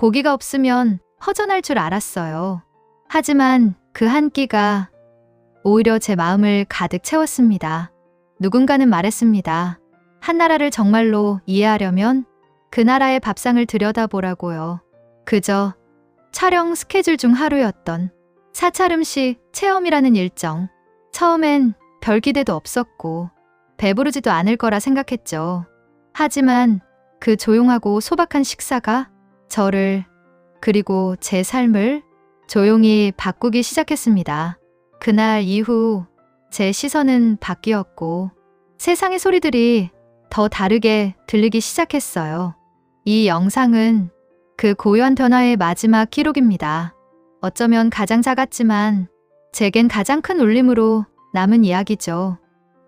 고기가 없으면 허전할 줄 알았어요. 하지만 그 한 끼가 오히려 제 마음을 가득 채웠습니다. 누군가는 말했습니다. 한 나라를 정말로 이해하려면 그 나라의 밥상을 들여다보라고요. 그저 촬영 스케줄 중 하루였던 사찰 음식 체험이라는 일정. 처음엔 별 기대도 없었고 배부르지도 않을 거라 생각했죠. 하지만 그 조용하고 소박한 식사가 저를 그리고 제 삶을 조용히 바꾸기 시작했습니다. 그날 이후 제 시선은 바뀌었고 세상의 소리들이 더 다르게 들리기 시작했어요. 이 영상은 그 고요한 변화의 마지막 기록입니다. 어쩌면 가장 작았지만 제겐 가장 큰 울림으로 남은 이야기죠.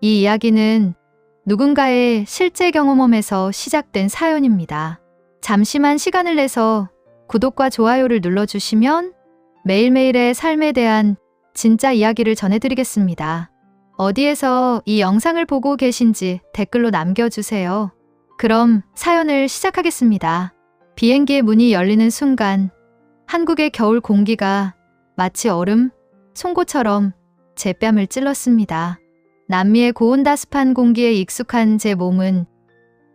이 이야기는 누군가의 실제 경험에서 시작된 사연입니다. 잠시만 시간을 내서 구독과 좋아요를 눌러주시면 매일매일의 삶에 대한 진짜 이야기를 전해드리겠습니다. 어디에서 이 영상을 보고 계신지 댓글로 남겨주세요. 그럼 사연을 시작하겠습니다. 비행기의 문이 열리는 순간 한국의 겨울 공기가 마치 얼음, 송곳처럼 제 뺨을 찔렀습니다. 남미의 고온다습한 공기에 익숙한 제 몸은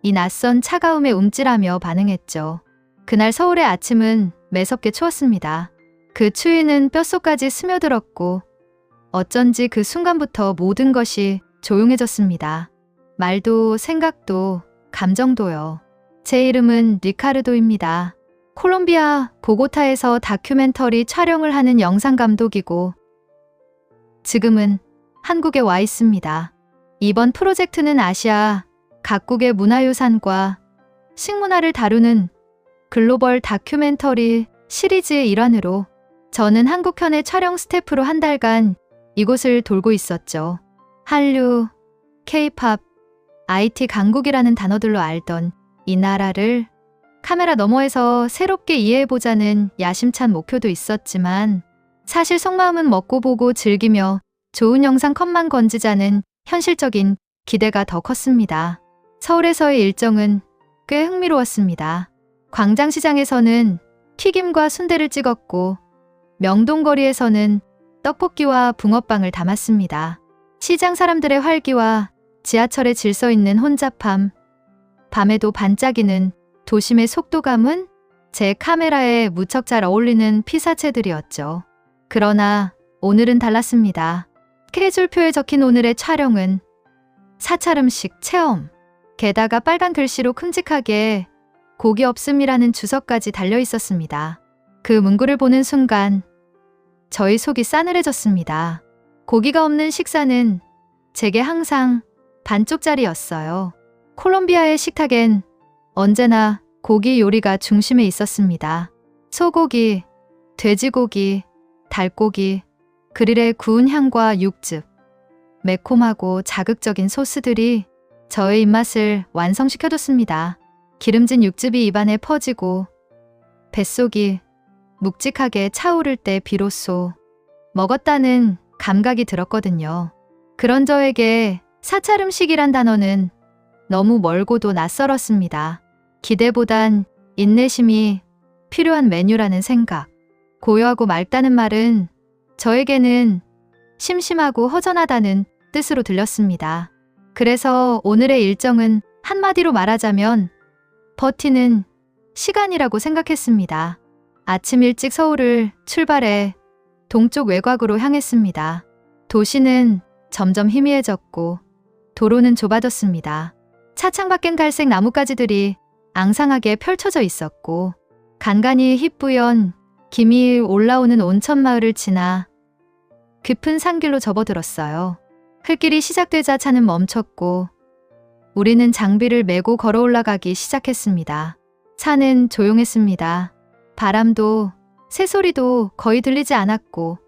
이 낯선 차가움에 움찔하며 반응했죠. 그날 서울의 아침은 매섭게 추웠습니다. 그 추위는 뼛속까지 스며들었고 어쩐지 그 순간부터 모든 것이 조용해졌습니다. 말도 생각도 감정도요. 제 이름은 리카르도입니다. 콜롬비아 보고타에서 다큐멘터리 촬영을 하는 영상감독이고 지금은 한국에 와 있습니다. 이번 프로젝트는 아시아 각국의 문화유산과 식문화를 다루는 글로벌 다큐멘터리 시리즈의 일환으로 저는 한국편의 촬영 스태프로 한 달간 이곳을 돌고 있었죠. 한류, K-팝, IT 강국이라는 단어들로 알던 이 나라를 카메라 너머에서 새롭게 이해해보자는 야심찬 목표도 있었지만 사실 속마음은 먹고 보고 즐기며 좋은 영상 컷만 건지자는 현실적인 기대가 더 컸습니다. 서울에서의 일정은 꽤 흥미로웠습니다. 광장시장에서는 튀김과 순대를 찍었고 명동거리에서는 떡볶이와 붕어빵을 담았습니다. 시장 사람들의 활기와 지하철의 질서 있는 혼잡함, 밤에도 반짝이는 도심의 속도감은 제 카메라에 무척 잘 어울리는 피사체들이었죠. 그러나 오늘은 달랐습니다. 스케줄표에 적힌 오늘의 촬영은 사찰 음식 체험, 게다가 빨간 글씨로 큼직하게 고기 없음이라는 주석까지 달려 있었습니다. 그 문구를 보는 순간 저희 속이 싸늘해졌습니다. 고기가 없는 식사는 제게 항상 반쪽짜리였어요. 콜롬비아의 식탁엔 언제나 고기 요리가 중심에 있었습니다. 소고기, 돼지고기, 닭고기, 그릴의 구운 향과 육즙, 매콤하고 자극적인 소스들이 저의 입맛을 완성시켜줬습니다. 기름진 육즙이 입안에 퍼지고 뱃속이 묵직하게 차오를 때 비로소 먹었다는 감각이 들었거든요. 그런 저에게 사찰 음식이란 단어는 너무 멀고도 낯설었습니다. 기대보단 인내심이 필요한 메뉴라는 생각. 고요하고 맑다는 말은 저에게는 심심하고 허전하다는 뜻으로 들렸습니다. 그래서 오늘의 일정은 한마디로 말하자면 버티는 시간이라고 생각했습니다. 아침 일찍 서울을 출발해 동쪽 외곽으로 향했습니다. 도시는 점점 희미해졌고 도로는 좁아졌습니다. 차창 밖엔 갈색 나뭇가지들이 앙상하게 펼쳐져 있었고 간간히 희뿌연 김이 올라오는 온천마을을 지나 깊은 산길로 접어들었어요. 흙길이 시작되자 차는 멈췄고 우리는 장비를 메고 걸어 올라가기 시작했습니다. 산은 조용했습니다. 바람도 새소리도 거의 들리지 않았고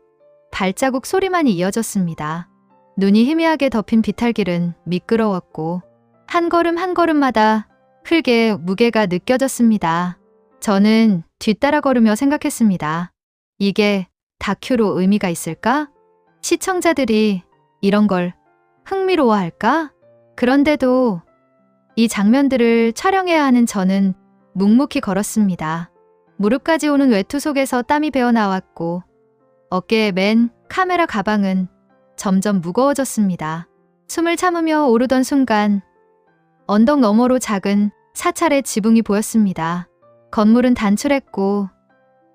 발자국 소리만 이어졌습니다. 눈이 희미하게 덮인 비탈길은 미끄러웠고 한 걸음 한 걸음마다 흙의 무게가 느껴졌습니다. 저는 뒤따라 걸으며 생각했습니다. 이게 다큐로 의미가 있을까? 시청자들이 이런 걸 흥미로워할까? 그런데도 이 장면들을 촬영해야 하는 저는 묵묵히 걸었습니다. 무릎까지 오는 외투 속에서 땀이 배어 나왔고 어깨에 맨 카메라 가방은 점점 무거워졌습니다. 숨을 참으며 오르던 순간 언덕 너머로 작은 사찰의 지붕이 보였습니다. 건물은 단출했고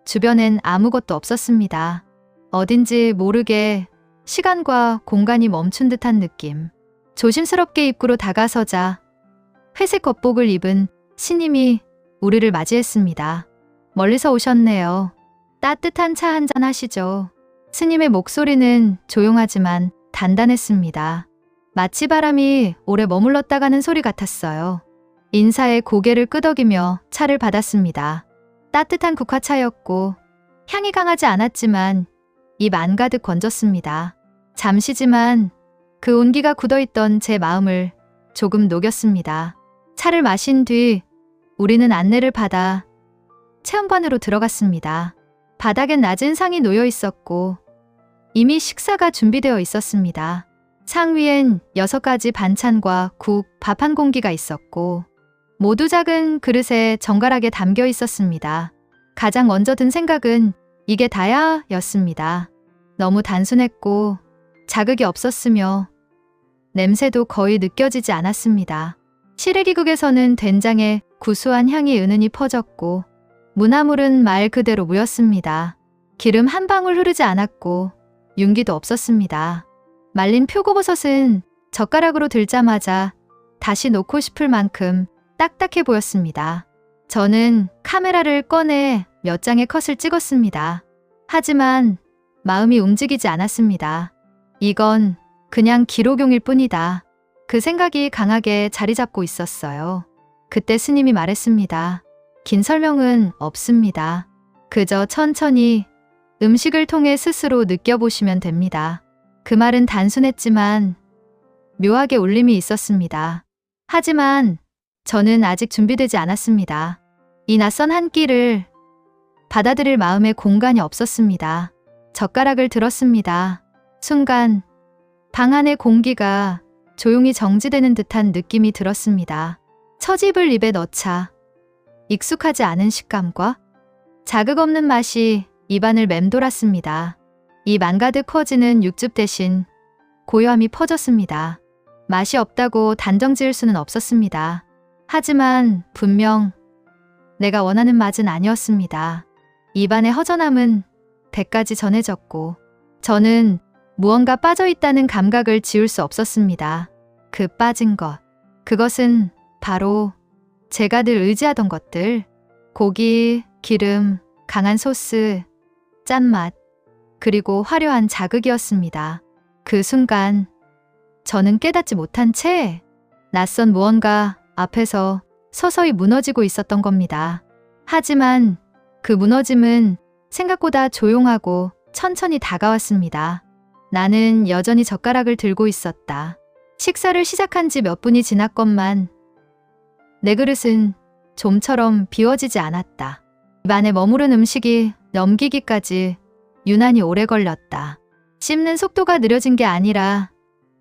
주변엔 아무것도 없었습니다. 어딘지 모르게 시간과 공간이 멈춘 듯한 느낌. 조심스럽게 입구로 다가서자 회색 겉복을 입은 스님이 우리를 맞이했습니다. 멀리서 오셨네요. 따뜻한 차 한잔 하시죠. 스님의 목소리는 조용하지만 단단했습니다. 마치 바람이 오래 머물렀다 가는 소리 같았어요. 인사에 고개를 끄덕이며 차를 받았습니다. 따뜻한 국화차였고 향이 강하지 않았지만 입 안가득 건졌습니다. 잠시지만 그 온기가 굳어있던 제 마음을 조금 녹였습니다. 차를 마신 뒤 우리는 안내를 받아 체험관으로 들어갔습니다. 바닥엔 낮은 상이 놓여 있었고 이미 식사가 준비되어 있었습니다. 상 위엔 6가지 반찬과 국, 밥 한 공기가 있었고 모두 작은 그릇에 정갈하게 담겨 있었습니다. 가장 먼저 든 생각은 이게 다야 였습니다. 너무 단순했고 자극이 없었으며 냄새도 거의 느껴지지 않았습니다. 시래기국에서는 된장의 구수한 향이 은은히 퍼졌고 무나물은 말 그대로 무였습니다. 기름 한 방울 흐르지 않았고 윤기도 없었습니다. 말린 표고버섯은 젓가락으로 들자마자 다시 놓고 싶을 만큼 딱딱해 보였습니다. 저는 카메라를 꺼내 몇 장의 컷을 찍었습니다. 하지만 마음이 움직이지 않았습니다. 이건 그냥 기록용일 뿐이다. 그 생각이 강하게 자리 잡고 있었어요. 그때 스님이 말했습니다. 긴 설명은 없습니다. 그저 천천히 음식을 통해 스스로 느껴보시면 됩니다. 그 말은 단순했지만 묘하게 울림이 있었습니다. 하지만 저는 아직 준비되지 않았습니다. 이 낯선 한 끼를 받아들일 마음의 공간이 없었습니다. 젓가락을 들었습니다. 순간 방 안의 공기가 조용히 정지되는 듯한 느낌이 들었습니다. 처집을 입에 넣자 익숙하지 않은 식감과 자극 없는 맛이 입안을 맴돌았습니다. 입 안가득 퍼지는 육즙 대신 고요함이 퍼졌습니다. 맛이 없다고 단정 지을 수는 없었습니다. 하지만 분명 내가 원하는 맛은 아니었습니다. 입안의 허전함은 배까지 전해졌고 저는 무언가 빠져있다는 감각을 지울 수 없었습니다. 그 빠진 것, 그것은 바로 제가 늘 의지하던 것들, 고기, 기름, 강한 소스, 짠맛, 그리고 화려한 자극이었습니다. 그 순간 저는 깨닫지 못한 채 낯선 무언가 앞에서 서서히 무너지고 있었던 겁니다. 하지만 그 무너짐은 생각보다 조용하고 천천히 다가왔습니다. 나는 여전히 젓가락을 들고 있었다. 식사를 시작한 지 몇 분이 지났건만 내 그릇은 좀처럼 비워지지 않았다. 입안에 머무른 음식이 넘기기까지 유난히 오래 걸렸다. 씹는 속도가 느려진 게 아니라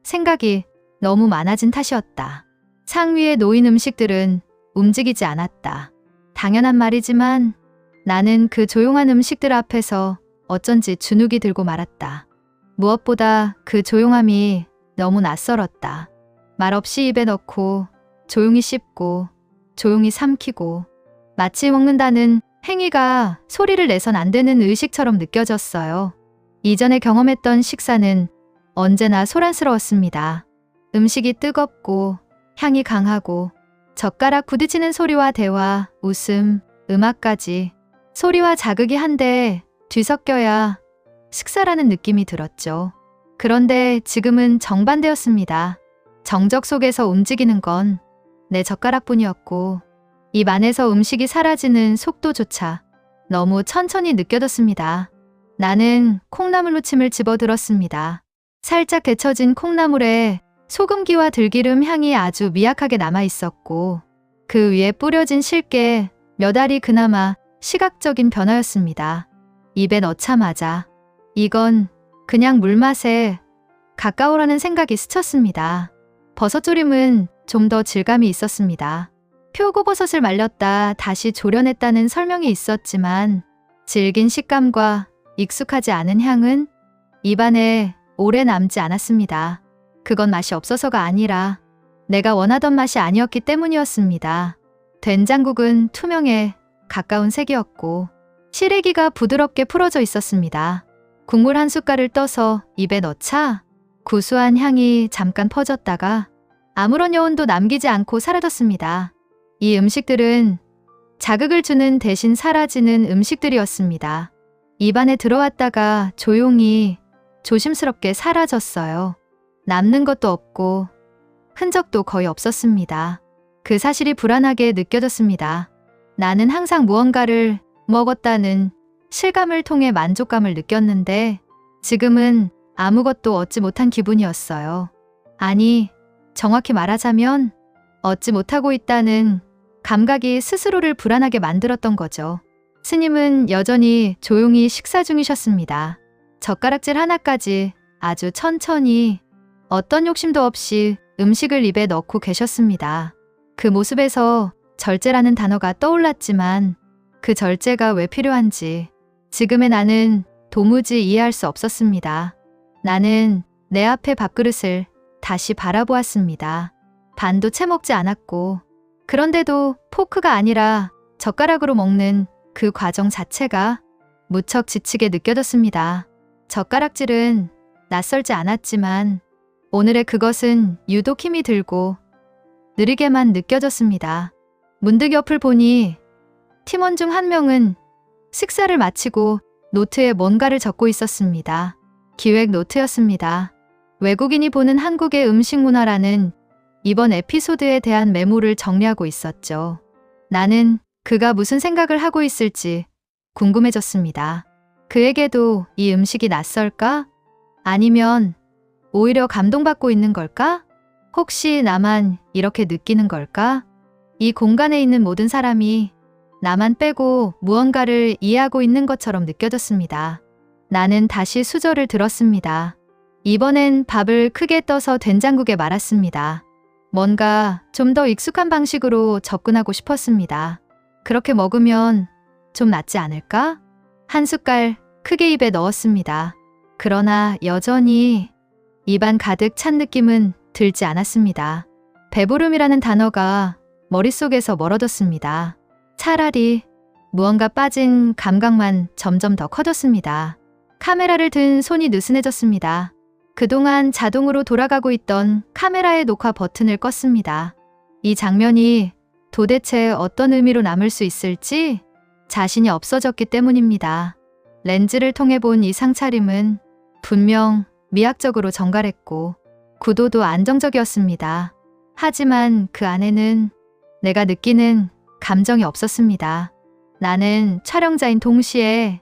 생각이 너무 많아진 탓이었다. 상 위에 놓인 음식들은 움직이지 않았다. 당연한 말이지만 나는 그 조용한 음식들 앞에서 어쩐지 주눅이 들고 말았다. 무엇보다 그 조용함이 너무 낯설었다. 말없이 입에 넣고 조용히 씹고 조용히 삼키고 마치 먹는다는 행위가 소리를 내선 안 되는 의식처럼 느껴졌어요. 이전에 경험했던 식사는 언제나 소란스러웠습니다. 음식이 뜨겁고 향이 강하고 젓가락 부딪히는 소리와 대화, 웃음, 음악까지 소리와 자극이 한데 뒤섞여야 식사라는 느낌이 들었죠. 그런데 지금은 정반대였습니다. 정적 속에서 움직이는 건 내 젓가락뿐이었고 입 안에서 음식이 사라지는 속도조차 너무 천천히 느껴졌습니다. 나는 콩나물 무침을 집어들었습니다. 살짝 데쳐진 콩나물에 소금기와 들기름 향이 아주 미약하게 남아있었고 그 위에 뿌려진 실게 몇 알이 그나마 시각적인 변화였습니다. 입에 넣자마자 이건 그냥 물맛에 가까우라는 생각이 스쳤습니다. 버섯조림은 좀 더 질감이 있었습니다. 표고버섯을 말렸다 다시 조려냈다는 설명이 있었지만 질긴 식감과 익숙하지 않은 향은 입안에 오래 남지 않았습니다. 그건 맛이 없어서가 아니라 내가 원하던 맛이 아니었기 때문이었습니다. 된장국은 투명에 가까운 색이었고 시래기가 부드럽게 풀어져 있었습니다. 국물 한 숟갈을 떠서 입에 넣자 구수한 향이 잠깐 퍼졌다가 아무런 여운도 남기지 않고 사라졌습니다. 이 음식들은 자극을 주는 대신 사라지는 음식들이었습니다. 입안에 들어왔다가 조용히 조심스럽게 사라졌어요. 남는 것도 없고 흔적도 거의 없었습니다. 그 사실이 불안하게 느껴졌습니다. 나는 항상 무언가를 먹었다는 실감을 통해 만족감을 느꼈는데 지금은 아무것도 얻지 못한 기분이었어요. 아니, 정확히 말하자면 얻지 못하고 있다는 감각이 스스로를 불안하게 만들었던 거죠. 스님은 여전히 조용히 식사 중이셨습니다. 젓가락질 하나까지 아주 천천히 어떤 욕심도 없이 음식을 입에 넣고 계셨습니다. 그 모습에서 절제라는 단어가 떠올랐지만 그 절제가 왜 필요한지 지금의 나는 도무지 이해할 수 없었습니다. 나는 내 앞의 밥그릇을 다시 바라보았습니다. 반도 채 먹지 않았고 그런데도 포크가 아니라 젓가락으로 먹는 그 과정 자체가 무척 지치게 느껴졌습니다. 젓가락질은 낯설지 않았지만 오늘의 그것은 유독 힘이 들고 느리게만 느껴졌습니다. 문득 옆을 보니 팀원 중 한 명은 식사를 마치고 노트에 뭔가를 적고 있었습니다. 기획 노트였습니다. 외국인이 보는 한국의 음식 문화라는 이번 에피소드에 대한 메모를 정리하고 있었죠. 나는 그가 무슨 생각을 하고 있을지 궁금해졌습니다. 그에게도 이 음식이 낯설까? 아니면 오히려 감동받고 있는 걸까? 혹시 나만 이렇게 느끼는 걸까? 이 공간에 있는 모든 사람이 나만 빼고 무언가를 이해하고 있는 것처럼 느껴졌습니다. 나는 다시 수저를 들었습니다. 이번엔 밥을 크게 떠서 된장국에 말았습니다. 뭔가 좀 더 익숙한 방식으로 접근하고 싶었습니다. 그렇게 먹으면 좀 낫지 않을까? 한 숟갈 크게 입에 넣었습니다. 그러나 여전히 입안 가득 찬 느낌은 들지 않았습니다. 배부름이라는 단어가 머릿속에서 멀어졌습니다. 차라리 무언가 빠진 감각만 점점 더 커졌습니다. 카메라를 든 손이 느슨해졌습니다. 그동안 자동으로 돌아가고 있던 카메라의 녹화 버튼을 껐습니다. 이 장면이 도대체 어떤 의미로 남을 수 있을지 자신이 없어졌기 때문입니다. 렌즈를 통해 본 이 상차림은 분명 미학적으로 정갈했고 구도도 안정적이었습니다. 하지만 그 안에는 내가 느끼는 감정이 없었습니다. 나는 촬영자인 동시에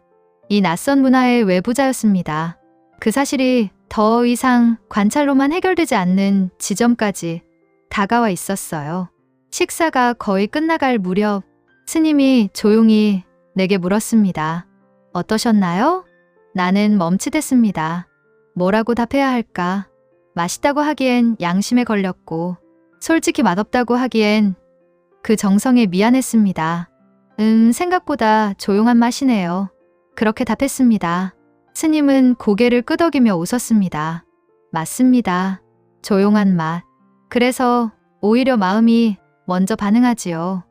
이 낯선 문화의 외부자였습니다. 그 사실이 더 이상 관찰로만 해결되지 않는 지점까지 다가와 있었어요. 식사가 거의 끝나갈 무렵 스님이 조용히 내게 물었습니다. 어떠셨나요? 나는 멈칫했습니다. 뭐라고 답해야 할까? 맛있다고 하기엔 양심에 걸렸고 솔직히 맛없다고 하기엔 그 정성에 미안했습니다. 생각보다 조용한 맛이네요. 그렇게 답했습니다. 스님은 고개를 끄덕이며 웃었습니다. 맞습니다. 조용한 맛. 그래서 오히려 마음이 먼저 반응하지요.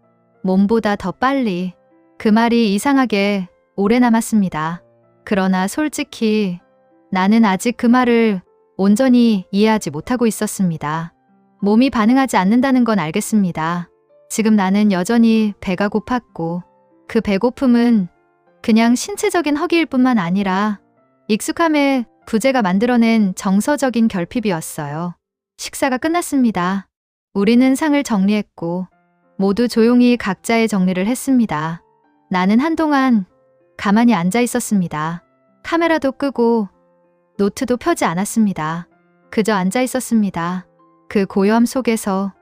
몸보다 더 빨리. 그 말이 이상하게 오래 남았습니다. 그러나 솔직히 나는 아직 그 말을 온전히 이해하지 못하고 있었습니다. 몸이 반응하지 않는다는 건 알겠습니다. 지금 나는 여전히 배가 고팠고 그 배고픔은 그냥 신체적인 허기일 뿐만 아니라 익숙함에 부재가 만들어낸 정서적인 결핍이었어요. 식사가 끝났습니다. 우리는 상을 정리했고 모두 조용히 각자의 정리를 했습니다. 나는 한동안 가만히 앉아 있었습니다. 카메라도 끄고 노트도 펴지 않았습니다. 그저 앉아 있었습니다. 그 고요함 속에서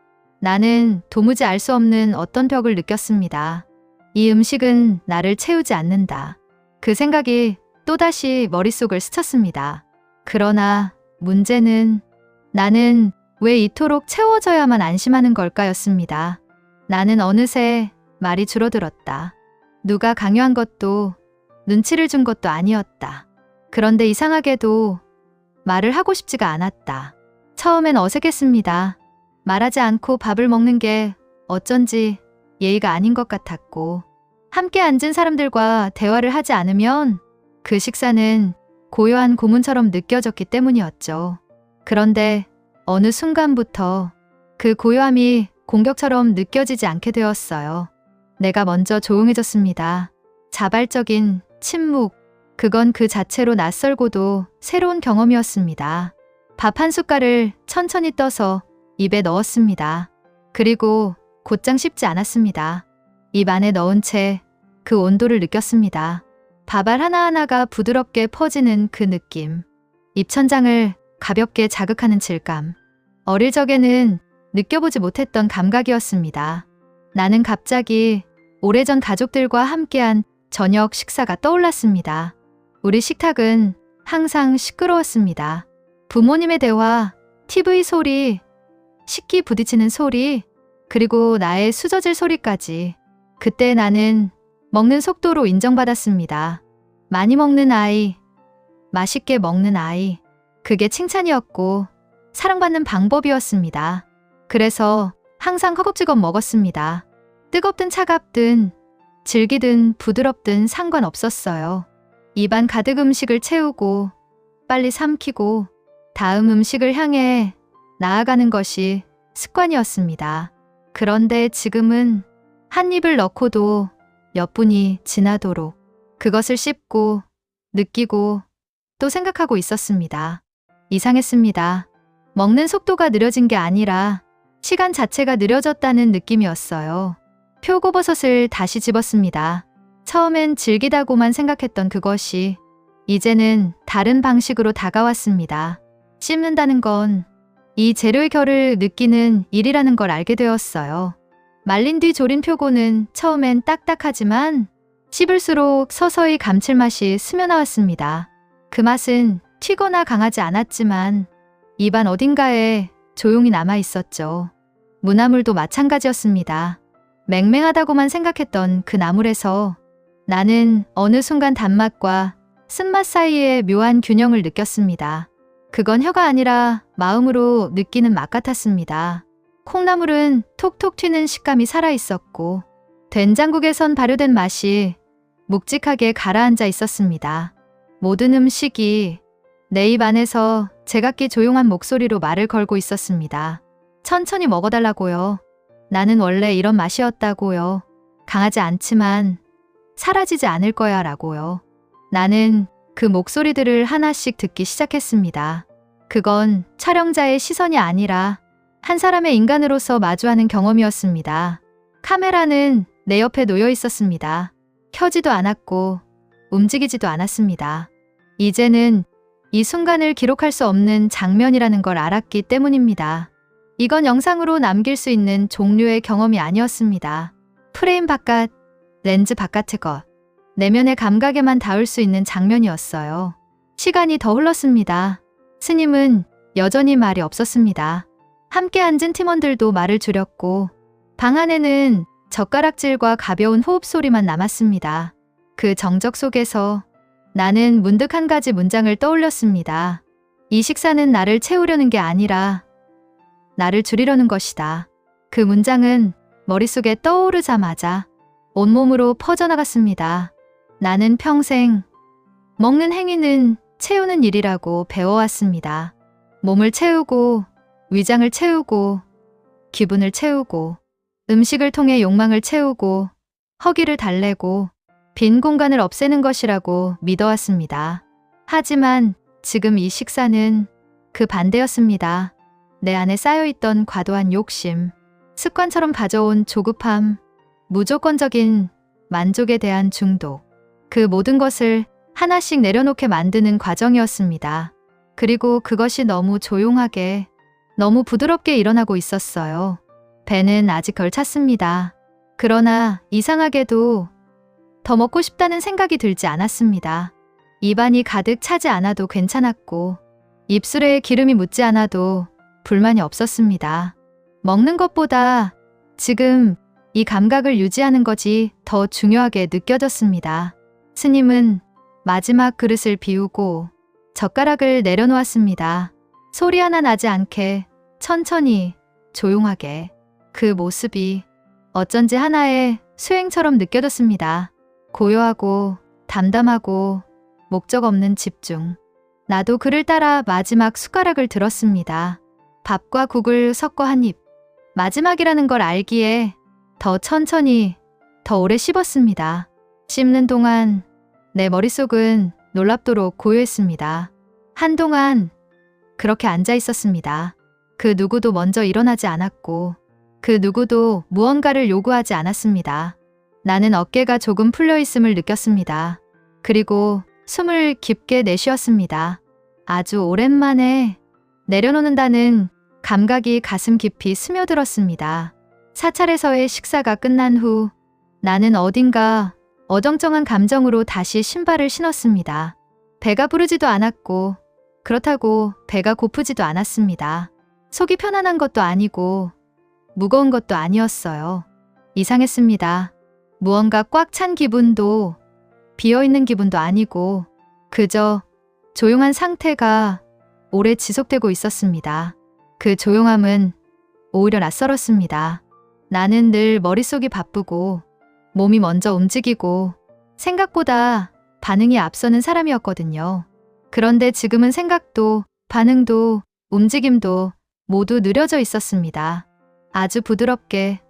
나는 도무지 알 수 없는 어떤 벽을 느꼈습니다. 이 음식은 나를 채우지 않는다. 그 생각이 또다시 머릿속을 스쳤습니다. 그러나 문제는 나는 왜 이토록 채워져야만 안심하는 걸까였습니다. 나는 어느새 말이 줄어들었다. 누가 강요한 것도 눈치를 준 것도 아니었다. 그런데 이상하게도 말을 하고 싶지가 않았다. 처음엔 어색했습니다. 말하지 않고 밥을 먹는 게 어쩐지 예의가 아닌 것 같았고, 함께 앉은 사람들과 대화를 하지 않으면 그 식사는 고요한 고문처럼 느껴졌기 때문이었죠. 그런데 어느 순간부터 그 고요함이 공격처럼 느껴지지 않게 되었어요. 내가 먼저 조용해졌습니다. 자발적인 침묵, 그건 그 자체로 낯설고도 새로운 경험이었습니다. 밥 한 숟갈을 천천히 떠서 입에 넣었습니다. 그리고 곧장 씹지 않았습니다. 입 안에 넣은 채 그 온도를 느꼈습니다. 밥알 하나하나가 부드럽게 퍼지는 그 느낌. 입천장을 가볍게 자극하는 질감. 어릴 적에는 느껴보지 못했던 감각이었습니다. 나는 갑자기 오래전 가족들과 함께한 저녁 식사가 떠올랐습니다. 우리 식탁은 항상 시끄러웠습니다. 부모님의 대화, TV 소리, 식기 부딪히는 소리, 그리고 나의 수저질 소리까지. 그때 나는 먹는 속도로 인정받았습니다. 많이 먹는 아이, 맛있게 먹는 아이. 그게 칭찬이었고 사랑받는 방법이었습니다. 그래서 항상 허겁지겁 먹었습니다. 뜨겁든 차갑든 질기든 부드럽든 상관없었어요. 입안 가득 음식을 채우고 빨리 삼키고 다음 음식을 향해 나아가는 것이 습관이었습니다. 그런데 지금은 한 입을 넣고도 몇 분이 지나도록 그것을 씹고 느끼고 또 생각하고 있었습니다. 이상했습니다. 먹는 속도가 느려진 게 아니라 시간 자체가 느려졌다는 느낌이었어요. 표고버섯을 다시 집었습니다. 처음엔 질기다고만 생각했던 그것이 이제는 다른 방식으로 다가왔습니다. 씹는다는 건 이 재료의 결을 느끼는 일이라는 걸 알게 되었어요. 말린 뒤 졸인 표고는 처음엔 딱딱하지만 씹을수록 서서히 감칠맛이 스며나왔습니다. 그 맛은 튀거나 강하지 않았지만 입안 어딘가에 조용히 남아 있었죠. 무나물도 마찬가지였습니다. 맹맹하다고만 생각했던 그 나물에서 나는 어느 순간 단맛과 쓴맛 사이의 묘한 균형을 느꼈습니다. 그건 혀가 아니라 마음으로 느끼는 맛 같았습니다. 콩나물은 톡톡 튀는 식감이 살아있었고 된장국에선 발효된 맛이 묵직하게 가라앉아 있었습니다. 모든 음식이 내 입 안에서 제각기 조용한 목소리로 말을 걸고 있었습니다. 천천히 먹어달라고요. 나는 원래 이런 맛이었다고요. 강하지 않지만 사라지지 않을 거야 라고요. 나는 그 목소리들을 하나씩 듣기 시작했습니다. 그건 촬영자의 시선이 아니라 한 사람의 인간으로서 마주하는 경험이었습니다. 카메라는 내 옆에 놓여 있었습니다. 켜지도 않았고 움직이지도 않았습니다. 이제는 이 순간을 기록할 수 없는 장면이라는 걸 알았기 때문입니다. 이건 영상으로 남길 수 있는 종류의 경험이 아니었습니다. 프레임 바깥, 렌즈 바깥의 것, 내면의 감각에만 닿을 수 있는 장면이었어요. 시간이 더 흘렀습니다. 스님은 여전히 말이 없었습니다. 함께 앉은 팀원들도 말을 줄였고 방 안에는 젓가락질과 가벼운 호흡 소리만 남았습니다. 그 정적 속에서 나는 문득 한 가지 문장을 떠올렸습니다. 이 식사는 나를 채우려는 게 아니라 나를 줄이려는 것이다. 그 문장은 머릿속에 떠오르자마자 온몸으로 퍼져나갔습니다. 나는 평생 먹는 행위는 채우는 일이라고 배워왔습니다. 몸을 채우고 위장을 채우고 기분을 채우고 음식을 통해 욕망을 채우고 허기를 달래고 빈 공간을 없애는 것이라고 믿어왔습니다. 하지만 지금 이 식사는 그 반대였습니다. 내 안에 쌓여있던 과도한 욕심, 습관처럼 가져온 조급함, 무조건적인 만족에 대한 중독, 그 모든 것을 하나씩 내려놓게 만드는 과정이었습니다. 그리고 그것이 너무 조용하게, 너무 부드럽게 일어나고 있었어요. 배는 아직 덜 찼습니다. 그러나 이상하게도 더 먹고 싶다는 생각이 들지 않았습니다. 입안이 가득 차지 않아도 괜찮았고 입술에 기름이 묻지 않아도 불만이 없었습니다. 먹는 것보다 지금 이 감각을 유지하는 것이 더 중요하게 느껴졌습니다. 스님은 마지막 그릇을 비우고 젓가락을 내려놓았습니다. 소리 하나 나지 않게 천천히 조용하게. 그 모습이 어쩐지 하나의 수행처럼 느껴졌습니다. 고요하고 담담하고 목적 없는 집중. 나도 그를 따라 마지막 숟가락을 들었습니다. 밥과 국을 섞어 한 입. 마지막이라는 걸 알기에 더 천천히, 더 오래 씹었습니다. 씹는 동안 내 머릿속은 놀랍도록 고요했습니다. 한동안 그렇게 앉아 있었습니다. 그 누구도 먼저 일어나지 않았고 그 누구도 무언가를 요구하지 않았습니다. 나는 어깨가 조금 풀려 있음을 느꼈습니다. 그리고 숨을 깊게 내쉬었습니다. 아주 오랜만에 내려놓는다는 감각이 가슴 깊이 스며들었습니다. 사찰에서의 식사가 끝난 후 나는 어딘가 어정쩡한 감정으로 다시 신발을 신었습니다. 배가 부르지도 않았고 그렇다고 배가 고프지도 않았습니다. 속이 편안한 것도 아니고 무거운 것도 아니었어요. 이상했습니다. 무언가 꽉 찬 기분도 비어있는 기분도 아니고 그저 조용한 상태가 오래 지속되고 있었습니다. 그 조용함은 오히려 낯설었습니다. 나는 늘 머릿속이 바쁘고 몸이 먼저 움직이고 생각보다 반응이 앞서는 사람이었거든요. 그런데 지금은 생각도 반응도 움직임도 모두 느려져 있었습니다. 아주 부드럽게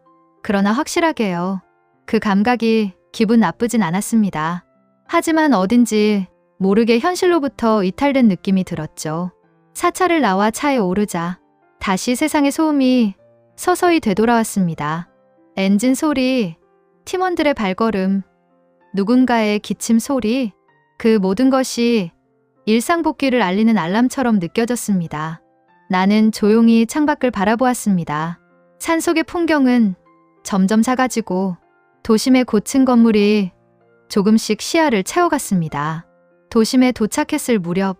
그러나 확실하게요. 그 감각이 기분 나쁘진 않았습니다. 하지만 어딘지 모르게 현실로부터 이탈된 느낌이 들었죠. 사찰을 나와 차에 오르자 다시 세상의 소음이 서서히 되돌아왔습니다. 엔진 소리, 팀원들의 발걸음, 누군가의 기침 소리, 그 모든 것이 일상 복귀를 알리는 알람처럼 느껴졌습니다. 나는 조용히 창밖을 바라보았습니다. 산속의 풍경은 점점 작아지고 도심의 고층 건물이 조금씩 시야를 채워갔습니다. 도심에 도착했을 무렵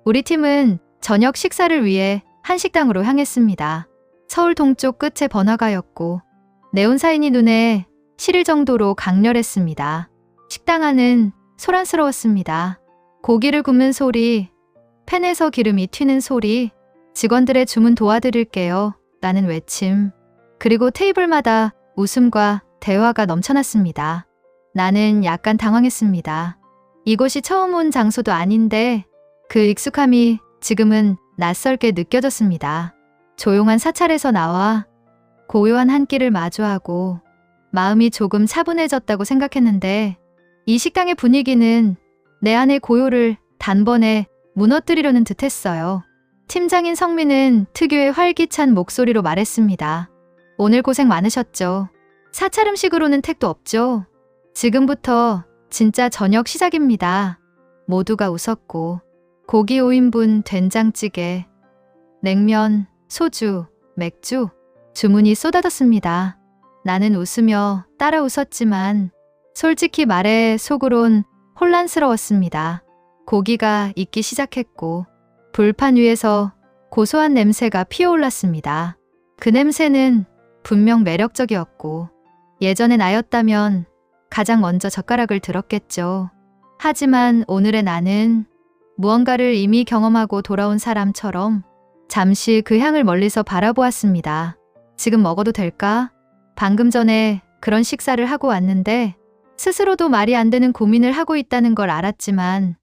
우리 팀은 저녁 식사를 위해 한식당으로 향했습니다. 서울 동쪽 끝의 번화가였고 네온사인이 눈에 시릴 정도로 강렬했습니다. 식당 안은 소란스러웠습니다. 고기를 굽는 소리, 팬에서 기름이 튀는 소리, 직원들의 주문 도와드릴게요 라는 외침, 그리고 테이블마다 웃음과 대화가 넘쳐났습니다. 나는 약간 당황했습니다. 이곳이 처음 온 장소도 아닌데 그 익숙함이 지금은 낯설게 느껴졌습니다. 조용한 사찰에서 나와 고요한 한 끼를 마주하고 마음이 조금 차분해졌다고 생각했는데 이 식당의 분위기는 내 안의 고요를 단번에 무너뜨리려는 듯 했어요. 팀장인 성민은 특유의 활기찬 목소리로 말했습니다. 오늘 고생 많으셨죠? 사찰 음식으로는 택도 없죠? 지금부터 진짜 저녁 시작입니다. 모두가 웃었고 고기 5인분 된장찌개, 냉면, 소주, 맥주, 주문이 쏟아졌습니다. 나는 웃으며 따라 웃었지만 솔직히 말해 속으론 혼란스러웠습니다. 고기가 익기 시작했고 불판 위에서 고소한 냄새가 피어올랐습니다. 그 냄새는 분명 매력적이었고 예전의 나였다면 가장 먼저 젓가락을 들었겠죠. 하지만 오늘의 나는 무언가를 이미 경험하고 돌아온 사람처럼 잠시 그 향을 멀리서 바라보았습니다. 지금 먹어도 될까? 방금 전에 그런 식사를 하고 왔는데 스스로도 말이 안 되는 고민을 하고 있다는 걸 알았지만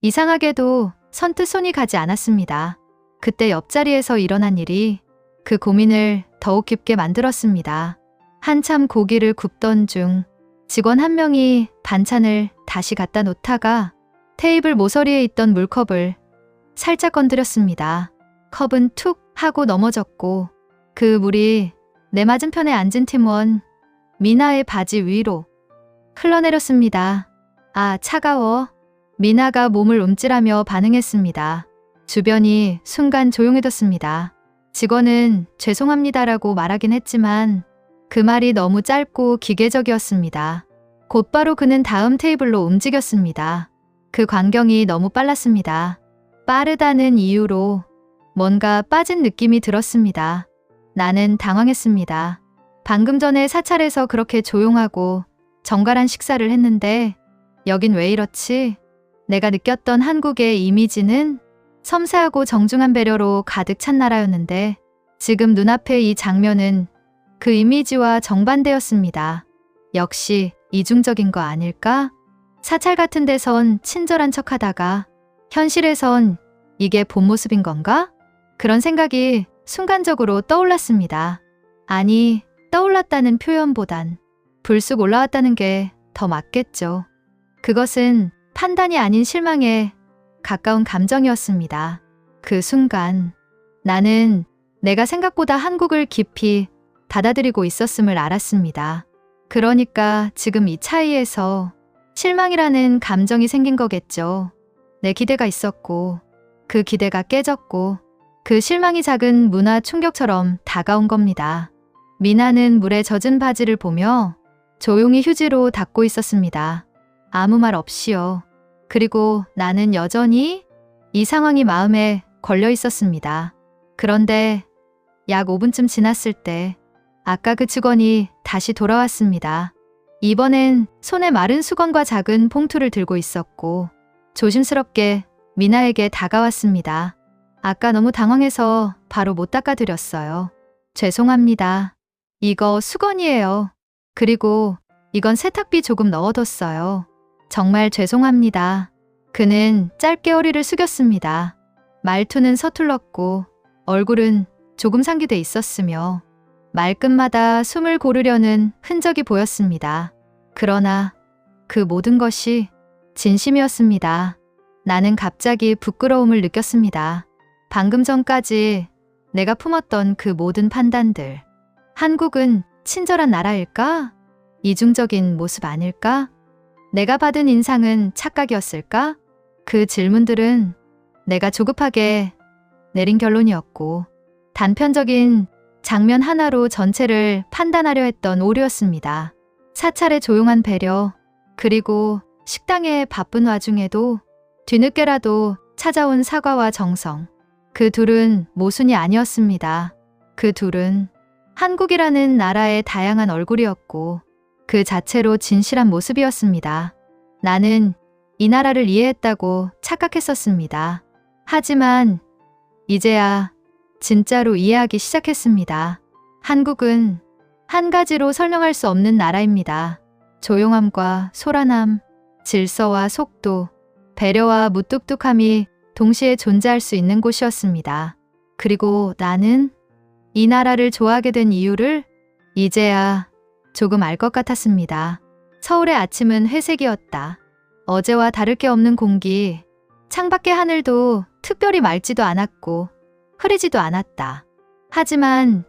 이상하게도 선뜻 손이 가지 않았습니다. 그때 옆자리에서 일어난 일이 그 고민을 더욱 깊게 만들었습니다. 한참 고기를 굽던 중 직원 한 명이 반찬을 다시 갖다 놓다가 테이블 모서리에 있던 물컵을 살짝 건드렸습니다. 컵은 툭 하고 넘어졌고 그 물이 내 맞은편에 앉은 팀원 미나의 바지 위로 흘러내렸습니다. 아, 차가워. 미나가 몸을 움찔하며 반응했습니다. 주변이 순간 조용해졌습니다. 직원은 죄송합니다라고 말하긴 했지만 그 말이 너무 짧고 기계적이었습니다. 곧바로 그는 다음 테이블로 움직였습니다. 그 광경이 너무 빨랐습니다. 빠르다는 이유로 뭔가 빠진 느낌이 들었습니다. 나는 당황했습니다. 방금 전에 사찰에서 그렇게 조용하고 정갈한 식사를 했는데 여긴 왜 이렇지? 내가 느꼈던 한국의 이미지는 섬세하고 정중한 배려로 가득 찬 나라였는데 지금 눈앞의 이 장면은 그 이미지와 정반대였습니다. 역시 이중적인 거 아닐까? 사찰 같은 데선 친절한 척하다가 현실에선 이게 본 모습인 건가? 그런 생각이 순간적으로 떠올랐습니다. 아니, 떠올랐다는 표현보단 불쑥 올라왔다는 게 더 맞겠죠. 그것은 판단이 아닌 실망에 가까운 감정이었습니다. 그 순간 나는 내가 생각보다 한국을 깊이 받아들이고 있었음을 알았습니다. 그러니까 지금 이 차이에서 실망이라는 감정이 생긴 거겠죠. 내 기대가 있었고 그 기대가 깨졌고 그 실망이 작은 문화 충격처럼 다가온 겁니다. 미나는 물에 젖은 바지를 보며 조용히 휴지로 닦고 있었습니다. 아무 말 없이요. 그리고 나는 여전히 이 상황이 마음에 걸려 있었습니다. 그런데 약 5분쯤 지났을 때 아까 그 직원이 다시 돌아왔습니다. 이번엔 손에 마른 수건과 작은 봉투를 들고 있었고 조심스럽게 미나에게 다가왔습니다. 아까 너무 당황해서 바로 못 닦아드렸어요. 죄송합니다. 이거 수건이에요. 그리고 이건 세탁비 조금 넣어뒀어요. 정말 죄송합니다. 그는 짧게 허리를 숙였습니다. 말투는 서툴렀고 얼굴은 조금 상기돼 있었으며 말끝마다 숨을 고르려는 흔적이 보였습니다. 그러나 그 모든 것이 진심이었습니다. 나는 갑자기 부끄러움을 느꼈습니다. 방금 전까지 내가 품었던 그 모든 판단들. 한국은 친절한 나라일까? 이중적인 모습 아닐까? 내가 받은 인상은 착각이었을까? 그 질문들은 내가 조급하게 내린 결론이었고 단편적인 장면 하나로 전체를 판단하려 했던 오류였습니다. 사찰의 조용한 배려, 그리고 식당의 바쁜 와중에도 뒤늦게라도 찾아온 사과와 정성. 그 둘은 모순이 아니었습니다. 그 둘은 한국이라는 나라의 다양한 얼굴이었고 그 자체로 진실한 모습이었습니다. 나는 이 나라를 이해했다고 착각했었습니다. 하지만 이제야 진짜로 이해하기 시작했습니다. 한국은 한 가지로 설명할 수 없는 나라입니다. 조용함과 소란함, 질서와 속도, 배려와 무뚝뚝함이 동시에 존재할 수 있는 곳이었습니다. 그리고 나는 이 나라를 좋아하게 된 이유를 이제야 조금 알 것 같았습니다. 서울의 아침은 회색이었다. 어제와 다를 게 없는 공기, 창밖의 하늘도 특별히 맑지도 않았고 흐리지도 않았다. 하지만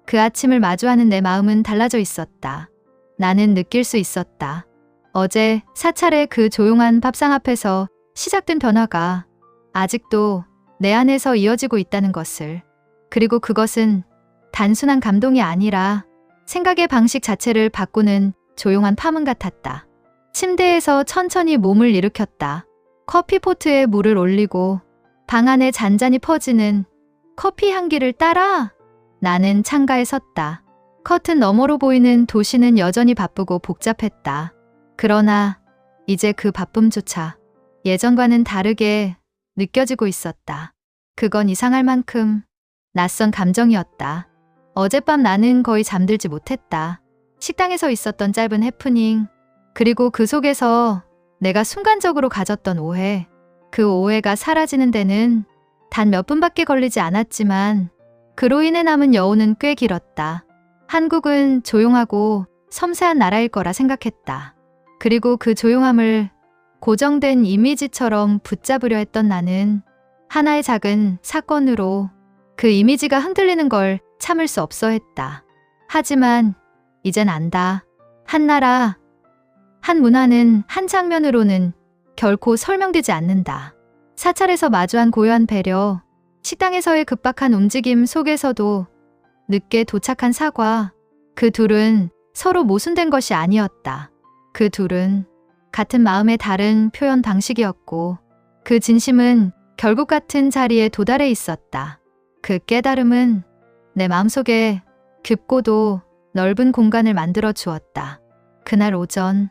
그 아침을 마주하는 내 마음은 달라져 있었다. 나는 느낄 수 있었다. 어제 사찰의 그 조용한 밥상 앞에서 시작된 변화가 아직도 내 안에서 이어지고 있다는 것을. 그리고 그것은 단순한 감동이 아니라 생각의 방식 자체를 바꾸는 조용한 파문 같았다. 침대에서 천천히 몸을 일으켰다. 커피포트에 물을 올리고 방 안에 잔잔히 퍼지는 커피 향기를 따라 나는 창가에 섰다. 커튼 너머로 보이는 도시는 여전히 바쁘고 복잡했다. 그러나 이제 그 바쁨조차 예전과는 다르게 느껴지고 있었다. 그건 이상할 만큼 낯선 감정이었다. 어젯밤 나는 거의 잠들지 못했다. 식당에서 있었던 짧은 해프닝, 그리고 그 속에서 내가 순간적으로 가졌던 오해, 그 오해가 사라지는 데는 단 몇 분밖에 걸리지 않았지만 그로 인해 남은 여운은 꽤 길었다. 한국은 조용하고 섬세한 나라일 거라 생각했다. 그리고 그 조용함을 고정된 이미지처럼 붙잡으려 했던 나는 하나의 작은 사건으로 그 이미지가 흔들리는 걸 참을 수 없어 했다. 하지만 이젠 안다. 한 나라, 한 문화는 한 장면으로는 결코 설명되지 않는다. 사찰에서 마주한 고요한 배려, 식당에서의 급박한 움직임 속에서도 늦게 도착한 사과, 그 둘은 서로 모순된 것이 아니었다. 그 둘은 같은 마음의 다른 표현 방식이었고 그 진심은 결국 같은 자리에 도달해 있었다. 그 깨달음은 내 마음속에 깊고도 넓은 공간을 만들어 주었다. 그날 오전,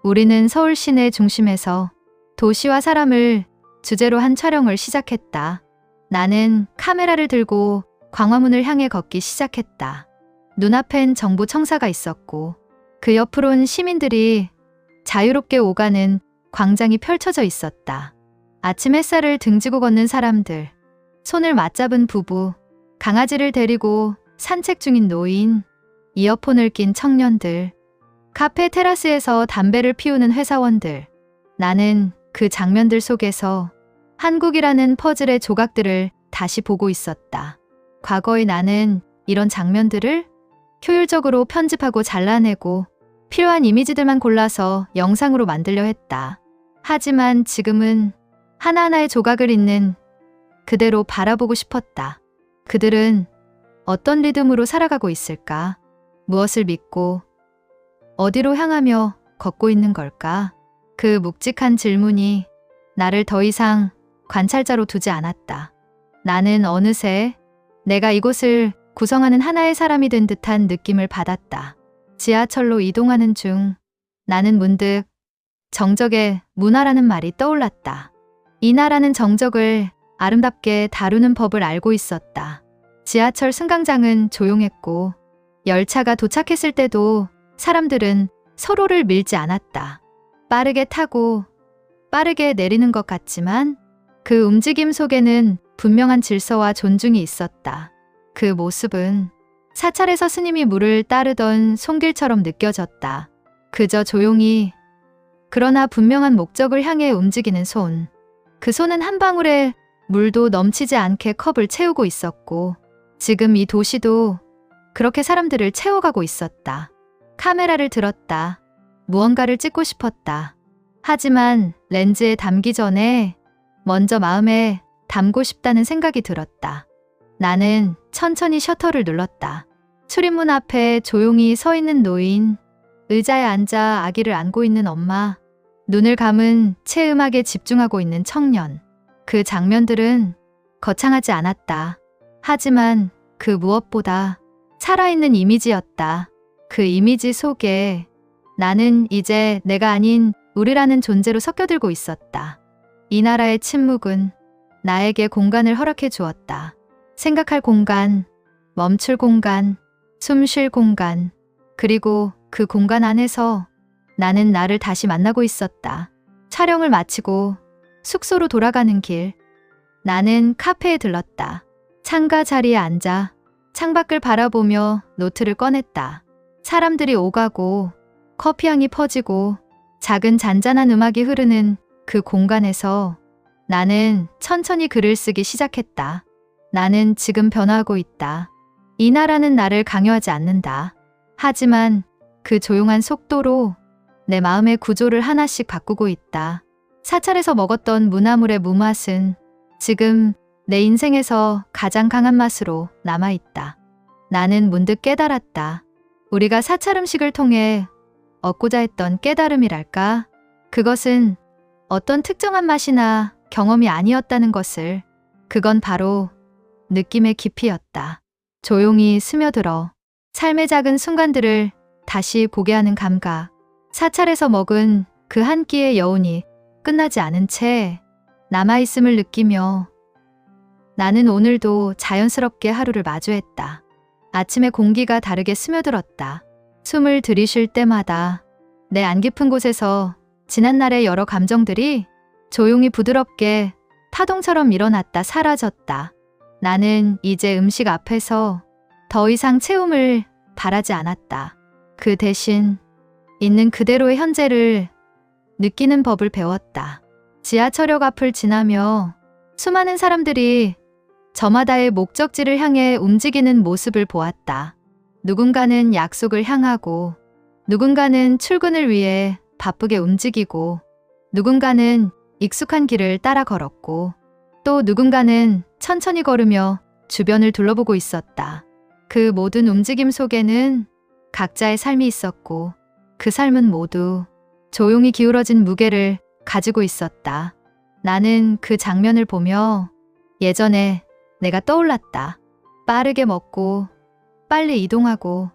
우리는 서울 시내 중심에서 도시와 사람을 주제로 한 촬영을 시작했다. 나는 카메라를 들고 광화문을 향해 걷기 시작했다. 눈앞엔 정부 청사가 있었고 그 옆으론 시민들이 자유롭게 오가는 광장이 펼쳐져 있었다. 아침 햇살을 등지고 걷는 사람들, 손을 맞잡은 부부, 강아지를 데리고 산책 중인 노인, 이어폰을 낀 청년들, 카페 테라스에서 담배를 피우는 회사원들. 나는 그 장면들 속에서 한국이라는 퍼즐의 조각들을 다시 보고 있었다. 과거의 나는 이런 장면들을 효율적으로 편집하고 잘라내고 필요한 이미지들만 골라서 영상으로 만들려 했다. 하지만 지금은 하나하나의 조각을 있는 그대로 바라보고 싶었다. 그들은 어떤 리듬으로 살아가고 있을까? 무엇을 믿고 어디로 향하며 걷고 있는 걸까? 그 묵직한 질문이 나를 더 이상 관찰자로 두지 않았다. 나는 어느새 내가 이곳을 구성하는 하나의 사람이 된 듯한 느낌을 받았다. 지하철로 이동하는 중 나는 문득 정적의 문화라는 말이 떠올랐다. 이 나라는 정적을 아름답게 다루는 법을 알고 있었다. 지하철 승강장은 조용했고 열차가 도착했을 때도 사람들은 서로를 밀지 않았다. 빠르게 타고 빠르게 내리는 것 같지만 그 움직임 속에는 분명한 질서와 존중이 있었다. 그 모습은 사찰에서 스님이 물을 따르던 손길처럼 느껴졌다. 그저 조용히 그러나 분명한 목적을 향해 움직이는 손. 그 손은 한 방울의 물도 넘치지 않게 컵을 채우고 있었고 지금 이 도시도 그렇게 사람들을 채워가고 있었다. 카메라를 들었다. 무언가를 찍고 싶었다. 하지만 렌즈에 담기 전에 먼저 마음에 담고 싶다는 생각이 들었다. 나는 천천히 셔터를 눌렀다. 출입문 앞에 조용히 서 있는 노인, 의자에 앉아 아기를 안고 있는 엄마, 눈을 감은 채 음악에 집중하고 있는 청년. 그 장면들은 거창하지 않았다. 하지만 그 무엇보다 살아있는 이미지였다. 그 이미지 속에 나는 이제 내가 아닌 우리라는 존재로 섞여들고 있었다. 이 나라의 침묵은 나에게 공간을 허락해 주었다. 생각할 공간, 멈출 공간, 숨 쉴 공간, 그리고 그 공간 안에서 나는 나를 다시 만나고 있었다. 촬영을 마치고 숙소로 돌아가는 길, 나는 카페에 들렀다. 창가 자리에 앉아 창밖을 바라보며 노트를 꺼냈다. 사람들이 오가고 커피향이 퍼지고 작은 잔잔한 음악이 흐르는 그 공간에서 나는 천천히 글을 쓰기 시작했다. 나는 지금 변화하고 있다. 이 나라는 나를 강요하지 않는다. 하지만 그 조용한 속도로 내 마음의 구조를 하나씩 바꾸고 있다. 사찰에서 먹었던 무나물의 무맛은 지금 내 인생에서 가장 강한 맛으로 남아있다. 나는 문득 깨달았다. 우리가 사찰 음식을 통해 얻고자 했던 깨달음이랄까? 그것은 어떤 특정한 맛이나 경험이 아니었다는 것을. 그건 바로 느낌의 깊이였다. 조용히 스며들어 삶의 작은 순간들을 다시 보게 하는 감각. 사찰에서 먹은 그 한 끼의 여운이 끝나지 않은 채 남아있음을 느끼며 나는 오늘도 자연스럽게 하루를 마주했다. 아침의 공기가 다르게 스며들었다. 숨을 들이쉴 때마다 내 안 깊은 곳에서 지난날의 여러 감정들이 조용히 부드럽게 파동처럼 일어났다 사라졌다. 나는 이제 음식 앞에서 더 이상 채움을 바라지 않았다. 그 대신 있는 그대로의 현재를 느끼는 법을 배웠다. 지하철역 앞을 지나며 수많은 사람들이 저마다의 목적지를 향해 움직이는 모습을 보았다. 누군가는 약속을 향하고, 누군가는 출근을 위해 바쁘게 움직이고, 누군가는 익숙한 길을 따라 걸었고, 또 누군가는 천천히 걸으며 주변을 둘러보고 있었다. 그 모든 움직임 속에는 각자의 삶이 있었고, 그 삶은 모두 조용히 기울어진 무게를 가지고 있었다. 나는 그 장면을 보며 예전에 내가 떠올랐다. 빠르게 먹고, 빨리 이동하고,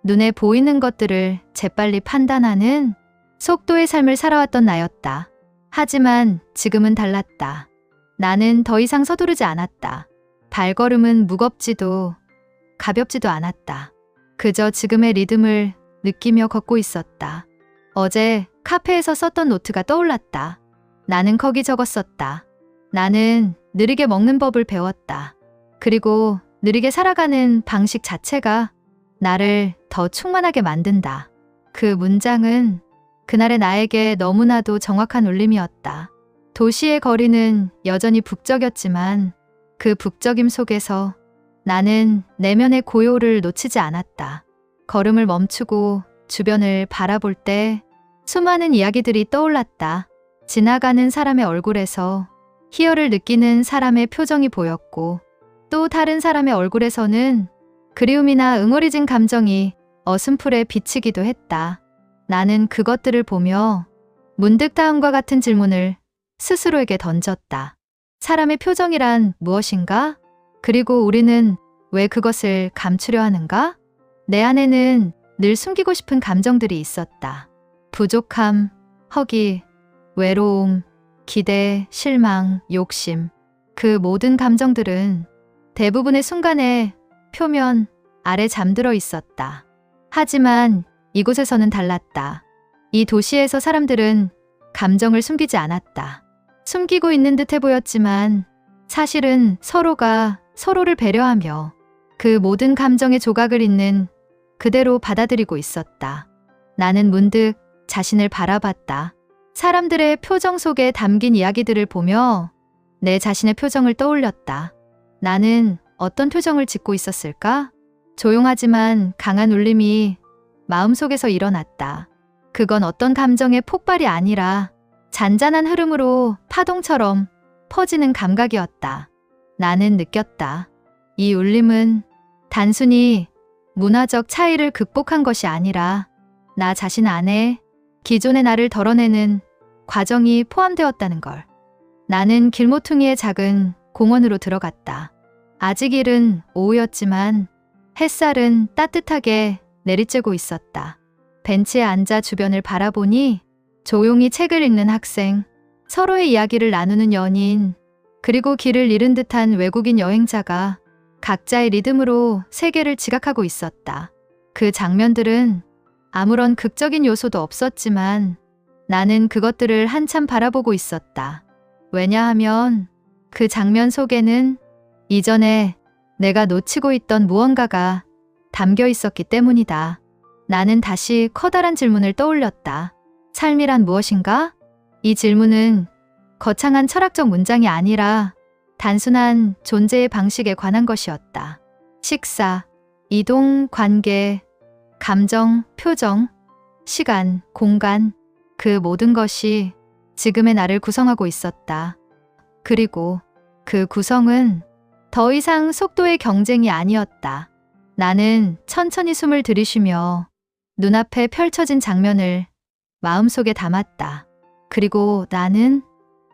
눈에 보이는 것들을 재빨리 판단하는 속도의 삶을 살아왔던 나였다. 하지만 지금은 달랐다. 나는 더 이상 서두르지 않았다. 발걸음은 무겁지도 가볍지도 않았다. 그저 지금의 리듬을 느끼며 걷고 있었다. 어제 카페에서 썼던 노트가 떠올랐다. 나는 거기 적었었다. 나는 느리게 먹는 법을 배웠다. 그리고 느리게 살아가는 방식 자체가 나를 더 충만하게 만든다. 그 문장은 그날의 나에게 너무나도 정확한 울림이었다. 도시의 거리는 여전히 북적였지만 그 북적임 속에서 나는 내면의 고요를 놓치지 않았다. 걸음을 멈추고 주변을 바라볼 때 수많은 이야기들이 떠올랐다. 지나가는 사람의 얼굴에서 희열을 느끼는 사람의 표정이 보였고 또 다른 사람의 얼굴에서는 그리움이나 응어리진 감정이 어슴풀에 비치기도 했다. 나는 그것들을 보며 문득 다음과 같은 질문을 스스로에게 던졌다. 사람의 표정이란 무엇인가? 그리고 우리는 왜 그것을 감추려 하는가? 내 안에는 늘 숨기고 싶은 감정들이 있었다. 부족함, 허기, 외로움, 기대, 실망, 욕심. 그 모든 감정들은 대부분의 순간에 표면 아래 잠들어 있었다. 하지만 이곳에서는 달랐다. 이 도시에서 사람들은 감정을 숨기지 않았다. 숨기고 있는 듯해 보였지만 사실은 서로가 서로를 배려하며 그 모든 감정의 조각을 있는 그대로 받아들이고 있었다. 나는 문득 자신을 바라봤다. 사람들의 표정 속에 담긴 이야기들을 보며 내 자신의 표정을 떠올렸다. 나는 어떤 표정을 짓고 있었을까? 조용하지만 강한 울림이 마음속에서 일어났다. 그건 어떤 감정의 폭발이 아니라 잔잔한 흐름으로 파동처럼 퍼지는 감각이었다. 나는 느꼈다. 이 울림은 단순히 문화적 차이를 극복한 것이 아니라 나 자신 안에 기존의 나를 덜어내는 과정이 포함되었다는 걸. 나는 길모퉁이의 작은 공원으로 들어갔다. 아직 이른 오후였지만 햇살은 따뜻하게 내리쬐고 있었다. 벤치에 앉아 주변을 바라보니 조용히 책을 읽는 학생, 서로의 이야기를 나누는 연인, 그리고 길을 잃은 듯한 외국인 여행자가 각자의 리듬으로 세계를 지각하고 있었다. 그 장면들은 아무런 극적인 요소도 없었지만 나는 그것들을 한참 바라보고 있었다. 왜냐하면 그 장면 속에는 이전에 내가 놓치고 있던 무언가가 담겨 있었기 때문이다. 나는 다시 커다란 질문을 떠올렸다. 삶이란 무엇인가? 이 질문은 거창한 철학적 문장이 아니라 단순한 존재의 방식에 관한 것이었다. 식사, 이동, 관계, 감정, 표정, 시간, 공간, 그 모든 것이 지금의 나를 구성하고 있었다. 그리고 그 구성은 더 이상 속도의 경쟁이 아니었다. 나는 천천히 숨을 들이쉬며 눈앞에 펼쳐진 장면을 마음속에 담았다. 그리고 나는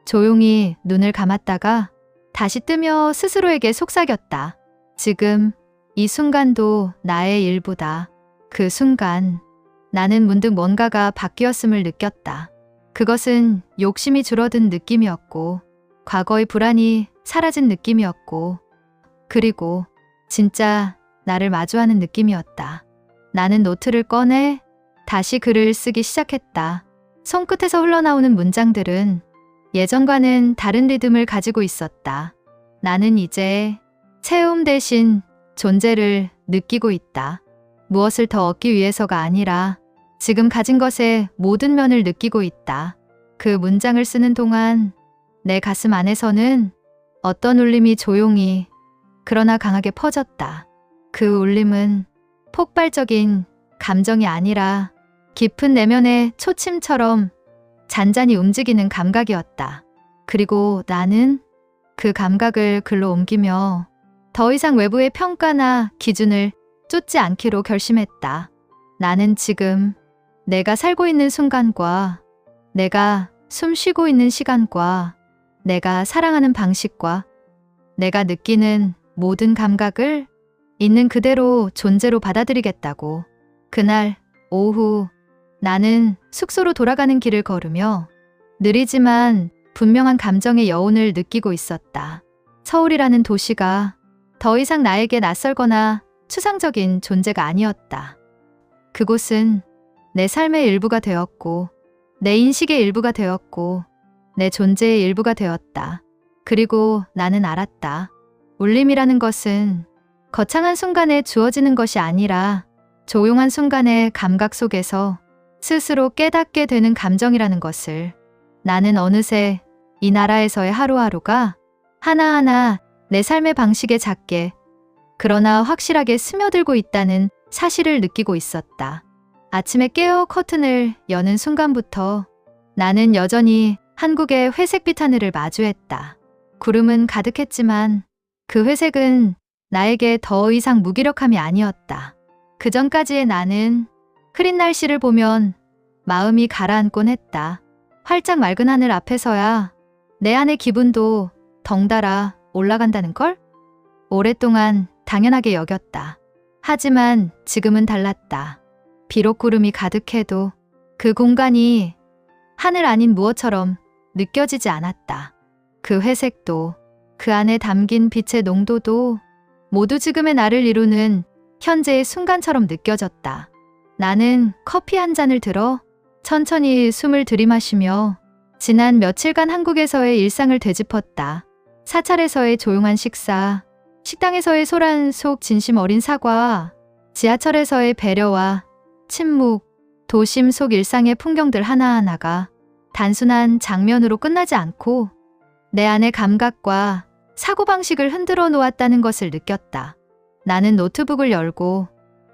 조용히 눈을 감았다가 다시 뜨며 스스로에게 속삭였다. 지금 이 순간도 나의 일부다. 그 순간 나는 문득 뭔가가 바뀌었음을 느꼈다. 그것은 욕심이 줄어든 느낌이었고 과거의 불안이 사라진 느낌이었고 그리고 진짜 나를 마주하는 느낌이었다. 나는 노트를 꺼내 다시 글을 쓰기 시작했다. 손끝에서 흘러나오는 문장들은 예전과는 다른 리듬을 가지고 있었다. 나는 이제 체험 대신 존재를 느끼고 있다. 무엇을 더 얻기 위해서가 아니라 지금 가진 것의 모든 면을 느끼고 있다. 그 문장을 쓰는 동안 내 가슴 안에서는 어떤 울림이 조용히 그러나 강하게 퍼졌다. 그 울림은 폭발적인 감정이 아니라 깊은 내면의 초침처럼 잔잔히 움직이는 감각이었다. 그리고 나는 그 감각을 글로 옮기며 더 이상 외부의 평가나 기준을 쫓지 않기로 결심했다. 나는 지금 내가 살고 있는 순간과 내가 숨 쉬고 있는 시간과 내가 사랑하는 방식과 내가 느끼는 모든 감각을 있는 그대로 존재로 받아들이겠다고 그날 오후 나는 숙소로 돌아가는 길을 걸으며 느리지만 분명한 감정의 여운을 느끼고 있었다. 서울이라는 도시가 더 이상 나에게 낯설거나 추상적인 존재가 아니었다. 그곳은 내 삶의 일부가 되었고, 내 인식의 일부가 되었고, 내 존재의 일부가 되었다. 그리고 나는 알았다. 울림이라는 것은 거창한 순간에 주어지는 것이 아니라 조용한 순간의 감각 속에서 스스로 깨닫게 되는 감정이라는 것을. 나는 어느새 이 나라에서의 하루하루가 하나하나 내 삶의 방식에 작게 그러나 확실하게 스며들고 있다는 사실을 느끼고 있었다. 아침에 깨어 커튼을 여는 순간부터 나는 여전히 한국의 회색빛 하늘을 마주했다. 구름은 가득했지만 그 회색은 나에게 더 이상 무기력함이 아니었다. 그 전까지의 나는 흐린 날씨를 보면 마음이 가라앉곤 했다. 활짝 맑은 하늘 앞에서야 내 안의 기분도 덩달아 올라간다는 걸 오랫동안 당연하게 여겼다. 하지만 지금은 달랐다. 비록 구름이 가득해도 그 공간이 하늘 아닌 무엇처럼 느껴지지 않았다. 그 회색도 그 안에 담긴 빛의 농도도 모두 지금의 나를 이루는 현재의 순간처럼 느껴졌다. 나는 커피 한 잔을 들어 천천히 숨을 들이마시며 지난 며칠간 한국에서의 일상을 되짚었다. 사찰에서의 조용한 식사, 식당에서의 소란 속 진심 어린 사과, 지하철에서의 배려와 침묵, 도심 속 일상의 풍경들 하나하나가 단순한 장면으로 끝나지 않고 내 안의 감각과 사고방식을 흔들어 놓았다는 것을 느꼈다. 나는 노트북을 열고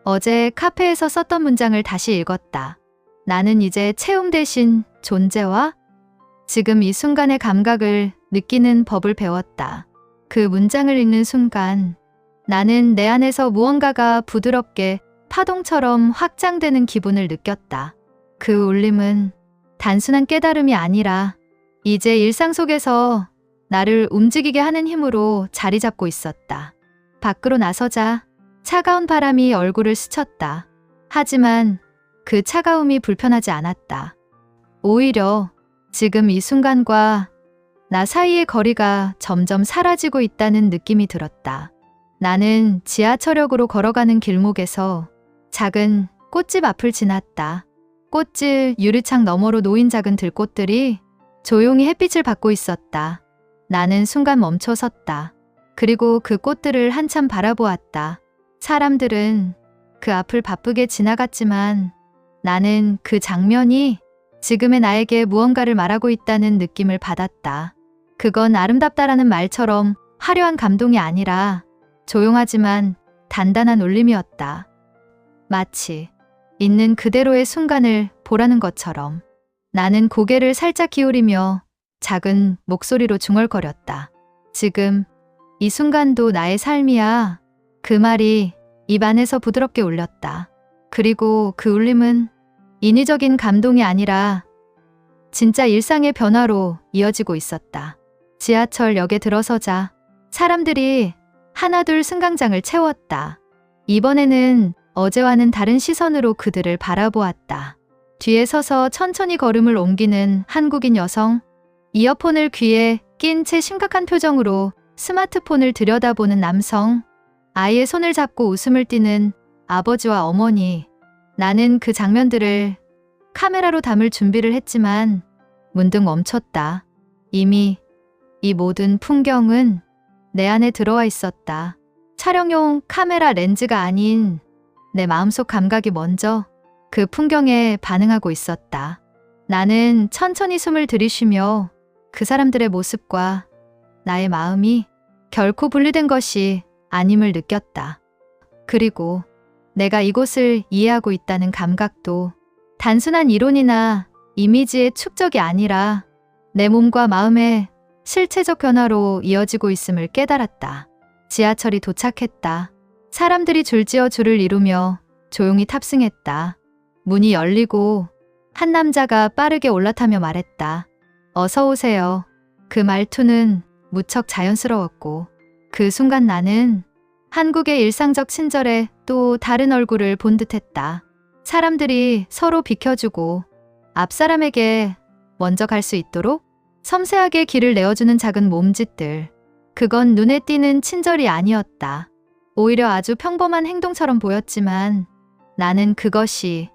어제 카페에서 썼던 문장을 다시 읽었다. 나는 이제 체험 대신 존재와 지금 이 순간의 감각을 느끼는 법을 배웠다. 그 문장을 읽는 순간 나는 내 안에서 무언가가 부드럽게 파동처럼 확장되는 기분을 느꼈다. 그 울림은 단순한 깨달음이 아니라 이제 일상 속에서 나를 움직이게 하는 힘으로 자리 잡고 있었다. 밖으로 나서자 차가운 바람이 얼굴을 스쳤다. 하지만 그 차가움이 불편하지 않았다. 오히려 지금 이 순간과 나 사이의 거리가 점점 사라지고 있다는 느낌이 들었다. 나는 지하철역으로 걸어가는 길목에서 작은 꽃집 앞을 지났다. 꽃집 유리창 너머로 놓인 작은 들꽃들이 조용히 햇빛을 받고 있었다. 나는 순간 멈춰 섰다. 그리고 그 꽃들을 한참 바라보았다. 사람들은 그 앞을 바쁘게 지나갔지만 나는 그 장면이 지금의 나에게 무언가를 말하고 있다는 느낌을 받았다. 그건 아름답다라는 말처럼 화려한 감동이 아니라 조용하지만 단단한 울림이었다. 마치 있는 그대로의 순간을 보라는 것처럼. 나는 고개를 살짝 기울이며 작은 목소리로 중얼거렸다. 지금 이 순간도 나의 삶이야. 그 말이 입 안에서 부드럽게 울렸다. 그리고 그 울림은 인위적인 감동이 아니라 진짜 일상의 변화로 이어지고 있었다. 지하철역에 들어서자 사람들이 하나둘 승강장을 채웠다. 이번에는 어제와는 다른 시선으로 그들을 바라보았다. 뒤에 서서 천천히 걸음을 옮기는 한국인 여성, 이어폰을 귀에 낀 채 심각한 표정으로 스마트폰을 들여다보는 남성, 아이의 손을 잡고 웃음을 띠는 아버지와 어머니. 나는 그 장면들을 카메라로 담을 준비를 했지만 문득 멈췄다. 이미 이 모든 풍경은 내 안에 들어와 있었다. 촬영용 카메라 렌즈가 아닌 내 마음속 감각이 먼저 그 풍경에 반응하고 있었다. 나는 천천히 숨을 들이쉬며 그 사람들의 모습과 나의 마음이 결코 분리된 것이 아님을 느꼈다. 그리고 내가 이곳을 이해하고 있다는 감각도 단순한 이론이나 이미지의 축적이 아니라 내 몸과 마음의 실체적 변화로 이어지고 있음을 깨달았다. 지하철이 도착했다. 사람들이 줄지어 줄을 이루며 조용히 탑승했다. 문이 열리고 한 남자가 빠르게 올라타며 말했다. 어서 오세요. 그 말투는 무척 자연스러웠고 그 순간 나는 한국의 일상적 친절에 또 다른 얼굴을 본 듯했다. 사람들이 서로 비켜주고 앞 사람에게 먼저 갈 수 있도록 섬세하게 길을 내어주는 작은 몸짓들. 그건 눈에 띄는 친절이 아니었다. 오히려 아주 평범한 행동처럼 보였지만 나는 그것이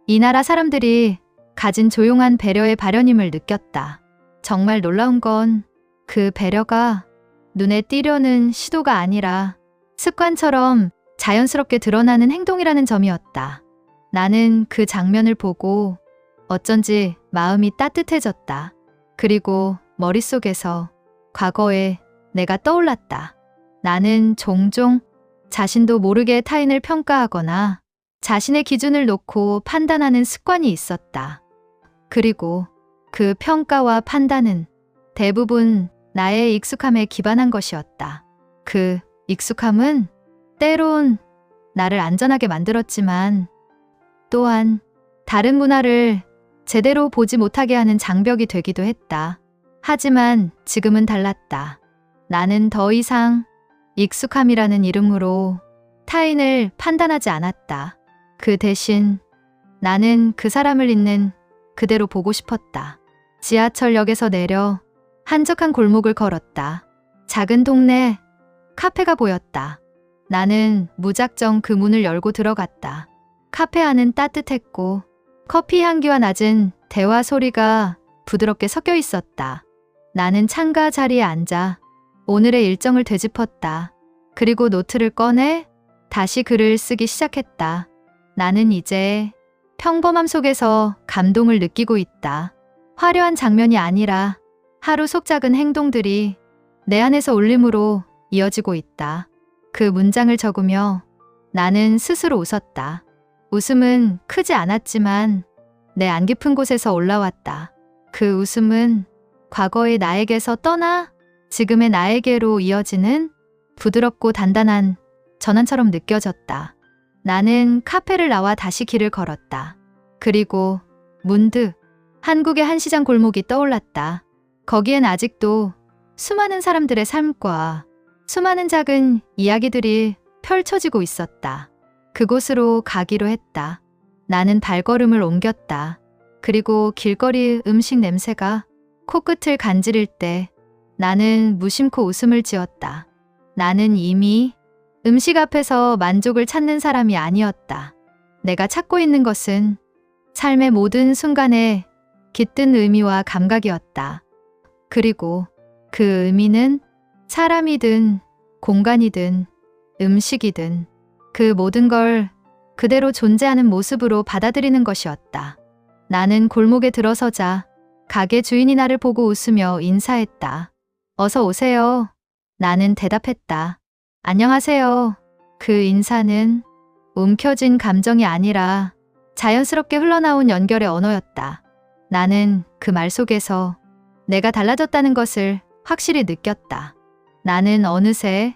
이 나라 사람들이 가진 조용한 배려의 발현임을 느꼈다. 정말 놀라운 건 그 배려가 눈에 띄려는 시도가 아니라 습관처럼 자연스럽게 드러나는 행동이라는 점이었다. 나는 그 장면을 보고 어쩐지 마음이 따뜻해졌다. 그리고 머릿속에서 과거의 내가 떠올랐다. 나는 종종 자신도 모르게 타인을 평가하거나 자신의 기준을 놓고 판단하는 습관이 있었다. 그리고 그 평가와 판단은 대부분 나의 익숙함에 기반한 것이었다. 그 익숙함은 때론 나를 안전하게 만들었지만 또한 다른 문화를 제대로 보지 못하게 하는 장벽이 되기도 했다. 하지만 지금은 달랐다. 나는 더 이상 익숙함이라는 이름으로 타인을 판단하지 않았다. 그 대신 나는 그 사람을 있는 그대로 보고 싶었다. 지하철역에서 내려 한적한 골목을 걸었다. 작은 동네 카페가 보였다. 나는 무작정 그 문을 열고 들어갔다. 카페 안은 따뜻했고 커피 향기와 낮은 대화 소리가 부드럽게 섞여 있었다. 나는 창가 자리에 앉아 오늘의 일정을 되짚었다. 그리고 노트를 꺼내 다시 글을 쓰기 시작했다. 나는 이제 평범함 속에서 감동을 느끼고 있다. 화려한 장면이 아니라 하루 속 작은 행동들이 내 안에서 울림으로 이어지고 있다. 그 문장을 적으며 나는 스스로 웃었다. 웃음은 크지 않았지만 내 안 깊은 곳에서 올라왔다. 그 웃음은 과거의 나에게서 떠나 지금의 나에게로 이어지는 부드럽고 단단한 전환처럼 느껴졌다. 나는 카페를 나와 다시 길을 걸었다. 그리고 문득 한국의 한 시장 골목이 떠올랐다. 거기엔 아직도 수많은 사람들의 삶과 수많은 작은 이야기들이 펼쳐지고 있었다. 그곳으로 가기로 했다. 나는 발걸음을 옮겼다. 그리고 길거리 음식 냄새가 코끝을 간지릴 때 나는 무심코 웃음을 지었다. 나는 이미 음식 앞에서 만족을 찾는 사람이 아니었다. 내가 찾고 있는 것은 삶의 모든 순간에 깃든 의미와 감각이었다. 그리고 그 의미는 사람이든 공간이든 음식이든 그 모든 걸 그대로 존재하는 모습으로 받아들이는 것이었다. 나는 골목에 들어서자 가게 주인이 나를 보고 웃으며 인사했다. 어서 오세요. 나는 대답했다. 안녕하세요. 그 인사는 움켜진 감정이 아니라 자연스럽게 흘러나온 연결의 언어였다. 나는 그 말 속에서 내가 달라졌다는 것을 확실히 느꼈다. 나는 어느새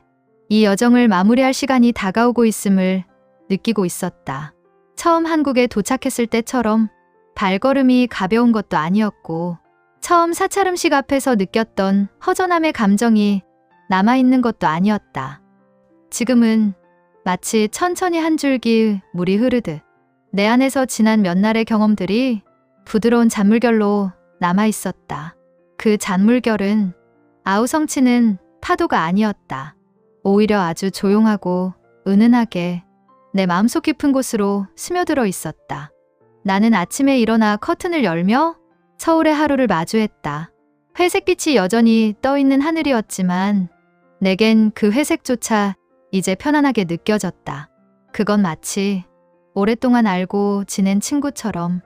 이 여정을 마무리할 시간이 다가오고 있음을 느끼고 있었다. 처음 한국에 도착했을 때처럼 발걸음이 가벼운 것도 아니었고 처음 사찰 음식 앞에서 느꼈던 허전함의 감정이 남아있는 것도 아니었다. 지금은 마치 천천히 한 줄기 물이 흐르듯 내 안에서 지난 몇 날의 경험들이 부드러운 잔물결로 남아있었다. 그 잔물결은 아우성치는 파도가 아니었다. 오히려 아주 조용하고 은은하게 내 마음속 깊은 곳으로 스며들어 있었다. 나는 아침에 일어나 커튼을 열며 서울의 하루를 마주했다. 회색빛이 여전히 떠있는 하늘이었지만 내겐 그 회색조차 이제 편안하게 느껴졌다. 그건 마치 오랫동안 알고 지낸 친구처럼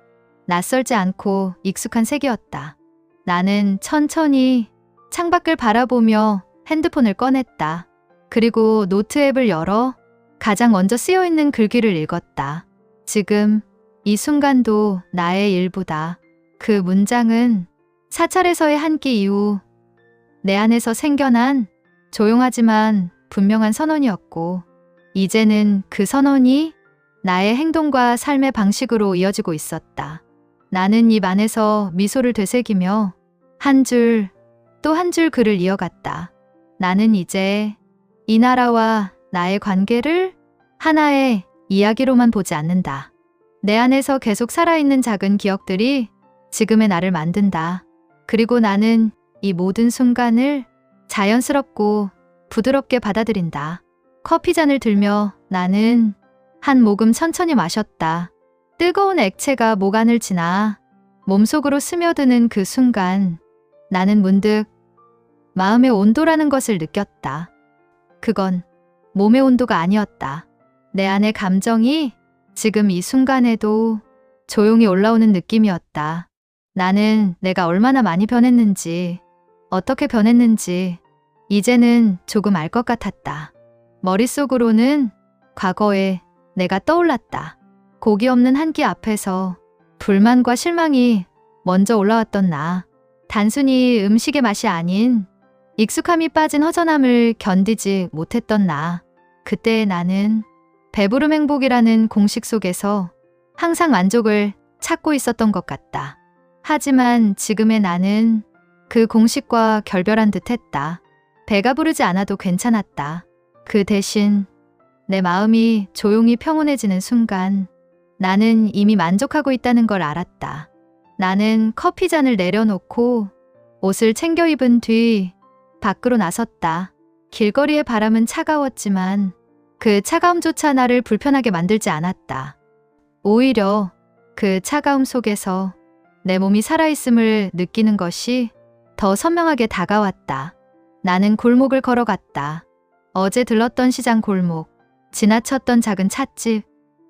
낯설지 않고 익숙한 색이었다. 나는 천천히 창밖을 바라보며 핸드폰을 꺼냈다. 그리고 노트 앱을 열어 가장 먼저 쓰여있는 글귀를 읽었다. 지금 이 순간도 나의 일부다. 그 문장은 사찰에서의 한 끼 이후 내 안에서 생겨난 조용하지만 분명한 선언이었고 이제는 그 선언이 나의 행동과 삶의 방식으로 이어지고 있었다. 나는 입 안에서 미소를 되새기며 한 줄 또 한 줄 글을 이어갔다. 나는 이제 이 나라와 나의 관계를 하나의 이야기로만 보지 않는다. 내 안에서 계속 살아있는 작은 기억들이 지금의 나를 만든다. 그리고 나는 이 모든 순간을 자연스럽고 부드럽게 받아들인다. 커피잔을 들며 나는 한 모금 천천히 마셨다. 뜨거운 액체가 목 안을 지나 몸속으로 스며드는 그 순간 나는 문득 마음의 온도라는 것을 느꼈다. 그건 몸의 온도가 아니었다. 내 안의 감정이 지금 이 순간에도 조용히 올라오는 느낌이었다. 나는 내가 얼마나 많이 변했는지, 어떻게 변했는지 이제는 조금 알 것 같았다. 머릿속으로는 과거에 내가 떠올랐다. 고기 없는 한 끼 앞에서 불만과 실망이 먼저 올라왔던 나. 단순히 음식의 맛이 아닌 익숙함이 빠진 허전함을 견디지 못했던 나. 그때의 나는 배부름 행복이라는 공식 속에서 항상 만족을 찾고 있었던 것 같다. 하지만 지금의 나는 그 공식과 결별한 듯 했다. 배가 부르지 않아도 괜찮았다. 그 대신 내 마음이 조용히 평온해지는 순간 나는 이미 만족하고 있다는 걸 알았다. 나는 커피잔을 내려놓고 옷을 챙겨 입은 뒤 밖으로 나섰다. 길거리의 바람은 차가웠지만 그 차가움조차 나를 불편하게 만들지 않았다. 오히려 그 차가움 속에서 내 몸이 살아있음을 느끼는 것이 더 선명하게 다가왔다. 나는 골목을 걸어갔다. 어제 들렀던 시장 골목, 지나쳤던 작은 찻집,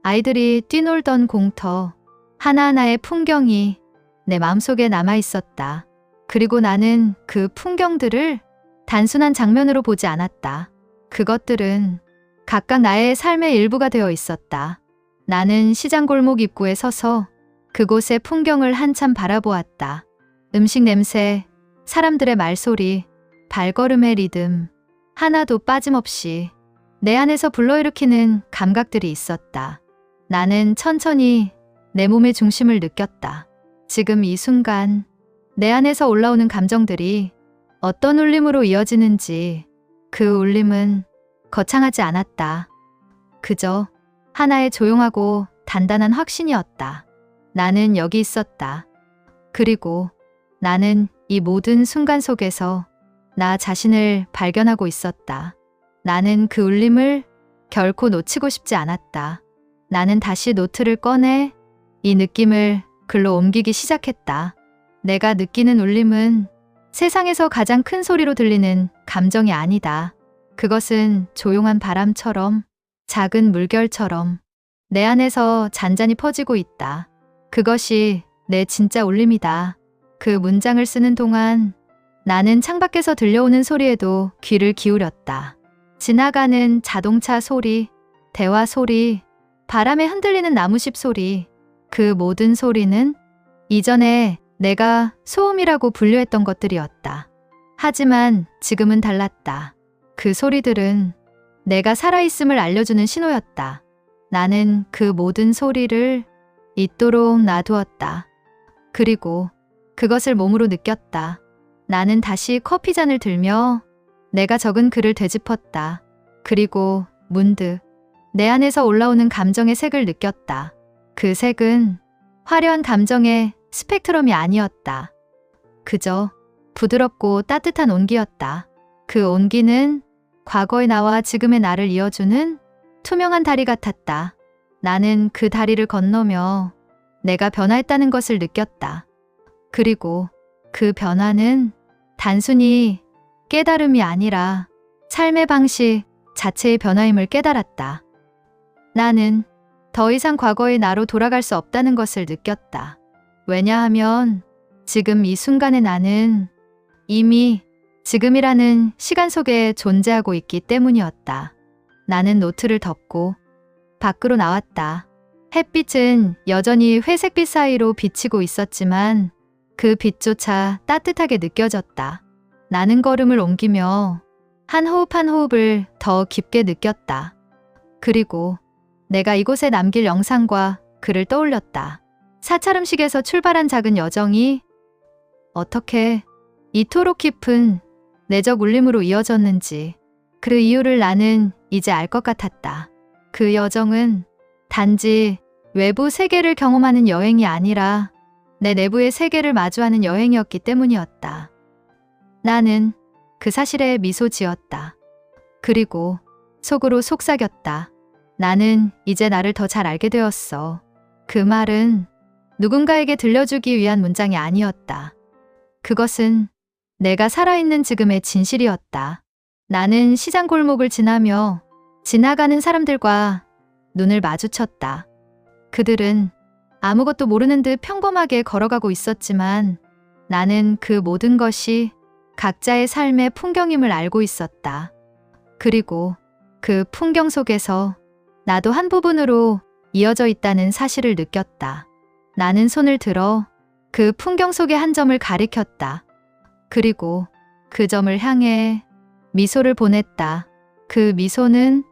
아이들이 뛰놀던 공터, 하나하나의 풍경이 내 마음속에 남아있었다. 그리고 나는 그 풍경들을 단순한 장면으로 보지 않았다. 그것들은 각각 나의 삶의 일부가 되어 있었다. 나는 시장 골목 입구에 서서 그곳의 풍경을 한참 바라보았다. 음식 냄새, 사람들의 말소리, 발걸음의 리듬, 하나도 빠짐없이 내 안에서 불러일으키는 감각들이 있었다. 나는 천천히 내 몸의 중심을 느꼈다. 지금 이 순간 내 안에서 올라오는 감정들이 어떤 울림으로 이어지는지 그 울림은 거창하지 않았다. 그저 하나의 조용하고 단단한 확신이었다. 나는 여기 있었다. 그리고 나는 이 모든 순간 속에서 나 자신을 발견하고 있었다. 나는 그 울림을 결코 놓치고 싶지 않았다. 나는 다시 노트를 꺼내 이 느낌을 글로 옮기기 시작했다. 내가 느끼는 울림은 세상에서 가장 큰 소리로 들리는 감정이 아니다. 그것은 조용한 바람처럼, 작은 물결처럼 내 안에서 잔잔히 퍼지고 있다. 그것이 내 진짜 울림이다. 그 문장을 쓰는 동안 나는 창밖에서 들려오는 소리에도 귀를 기울였다. 지나가는 자동차 소리, 대화 소리, 바람에 흔들리는 나무잎 소리, 그 모든 소리는 이전에 내가 소음이라고 분류했던 것들이었다. 하지만 지금은 달랐다. 그 소리들은 내가 살아있음을 알려주는 신호였다. 나는 그 모든 소리를 있도록 놔두었다. 그리고 그것을 몸으로 느꼈다. 나는 다시 커피잔을 들며 내가 적은 글을 되짚었다. 그리고 문득 내 안에서 올라오는 감정의 색을 느꼈다. 그 색은 화려한 감정의 스펙트럼이 아니었다. 그저 부드럽고 따뜻한 온기였다. 그 온기는 과거의 나와 지금의 나를 이어주는 투명한 다리 같았다. 나는 그 다리를 건너며 내가 변화했다는 것을 느꼈다. 그리고 그 변화는 단순히 깨달음이 아니라 삶의 방식 자체의 변화임을 깨달았다. 나는 더 이상 과거의 나로 돌아갈 수 없다는 것을 느꼈다. 왜냐하면 지금 이 순간의 나는 이미 지금이라는 시간 속에 존재하고 있기 때문이었다. 나는 노트를 덮고 밖으로 나왔다. 햇빛은 여전히 회색빛 사이로 비치고 있었지만 그 빛조차 따뜻하게 느껴졌다. 나는 걸음을 옮기며 한 호흡 한 호흡을 더 깊게 느꼈다. 그리고 내가 이곳에 남길 영상과 글을 떠올렸다. 사찰음식에서 출발한 작은 여정이 어떻게 이토록 깊은 내적 울림으로 이어졌는지 그 이유를 나는 이제 알 것 같았다. 그 여정은 단지 외부 세계를 경험하는 여행이 아니라 내 내부의 세계를 마주하는 여행이었기 때문이었다. 나는 그 사실에 미소 지었다. 그리고 속으로 속삭였다. 나는 이제 나를 더 잘 알게 되었어. 그 말은 누군가에게 들려주기 위한 문장이 아니었다. 그것은 내가 살아있는 지금의 진실이었다. 나는 시장 골목을 지나며 지나가는 사람들과 눈을 마주쳤다. 그들은 아무것도 모르는 듯 평범하게 걸어가고 있었지만 나는 그 모든 것이 각자의 삶의 풍경임을 알고 있었다. 그리고 그 풍경 속에서 나도 한 부분으로 이어져 있다는 사실을 느꼈다. 나는 손을 들어 그 풍경 속의 한 점을 가리켰다. 그리고 그 점을 향해 미소를 보냈다. 그 미소는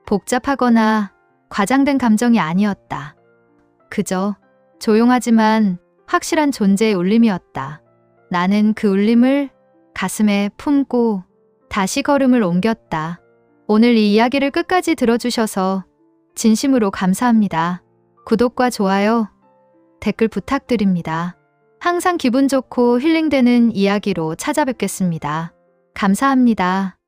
복잡하거나 과장된 감정이 아니었다. 그저 조용하지만 확실한 존재의 울림이었다. 나는 그 울림을 가슴에 품고 다시 걸음을 옮겼다. 오늘 이 이야기를 끝까지 들어주셔서 진심으로 감사합니다. 구독과 좋아요, 댓글 부탁드립니다. 항상 기분 좋고 힐링되는 이야기로 찾아뵙겠습니다. 감사합니다.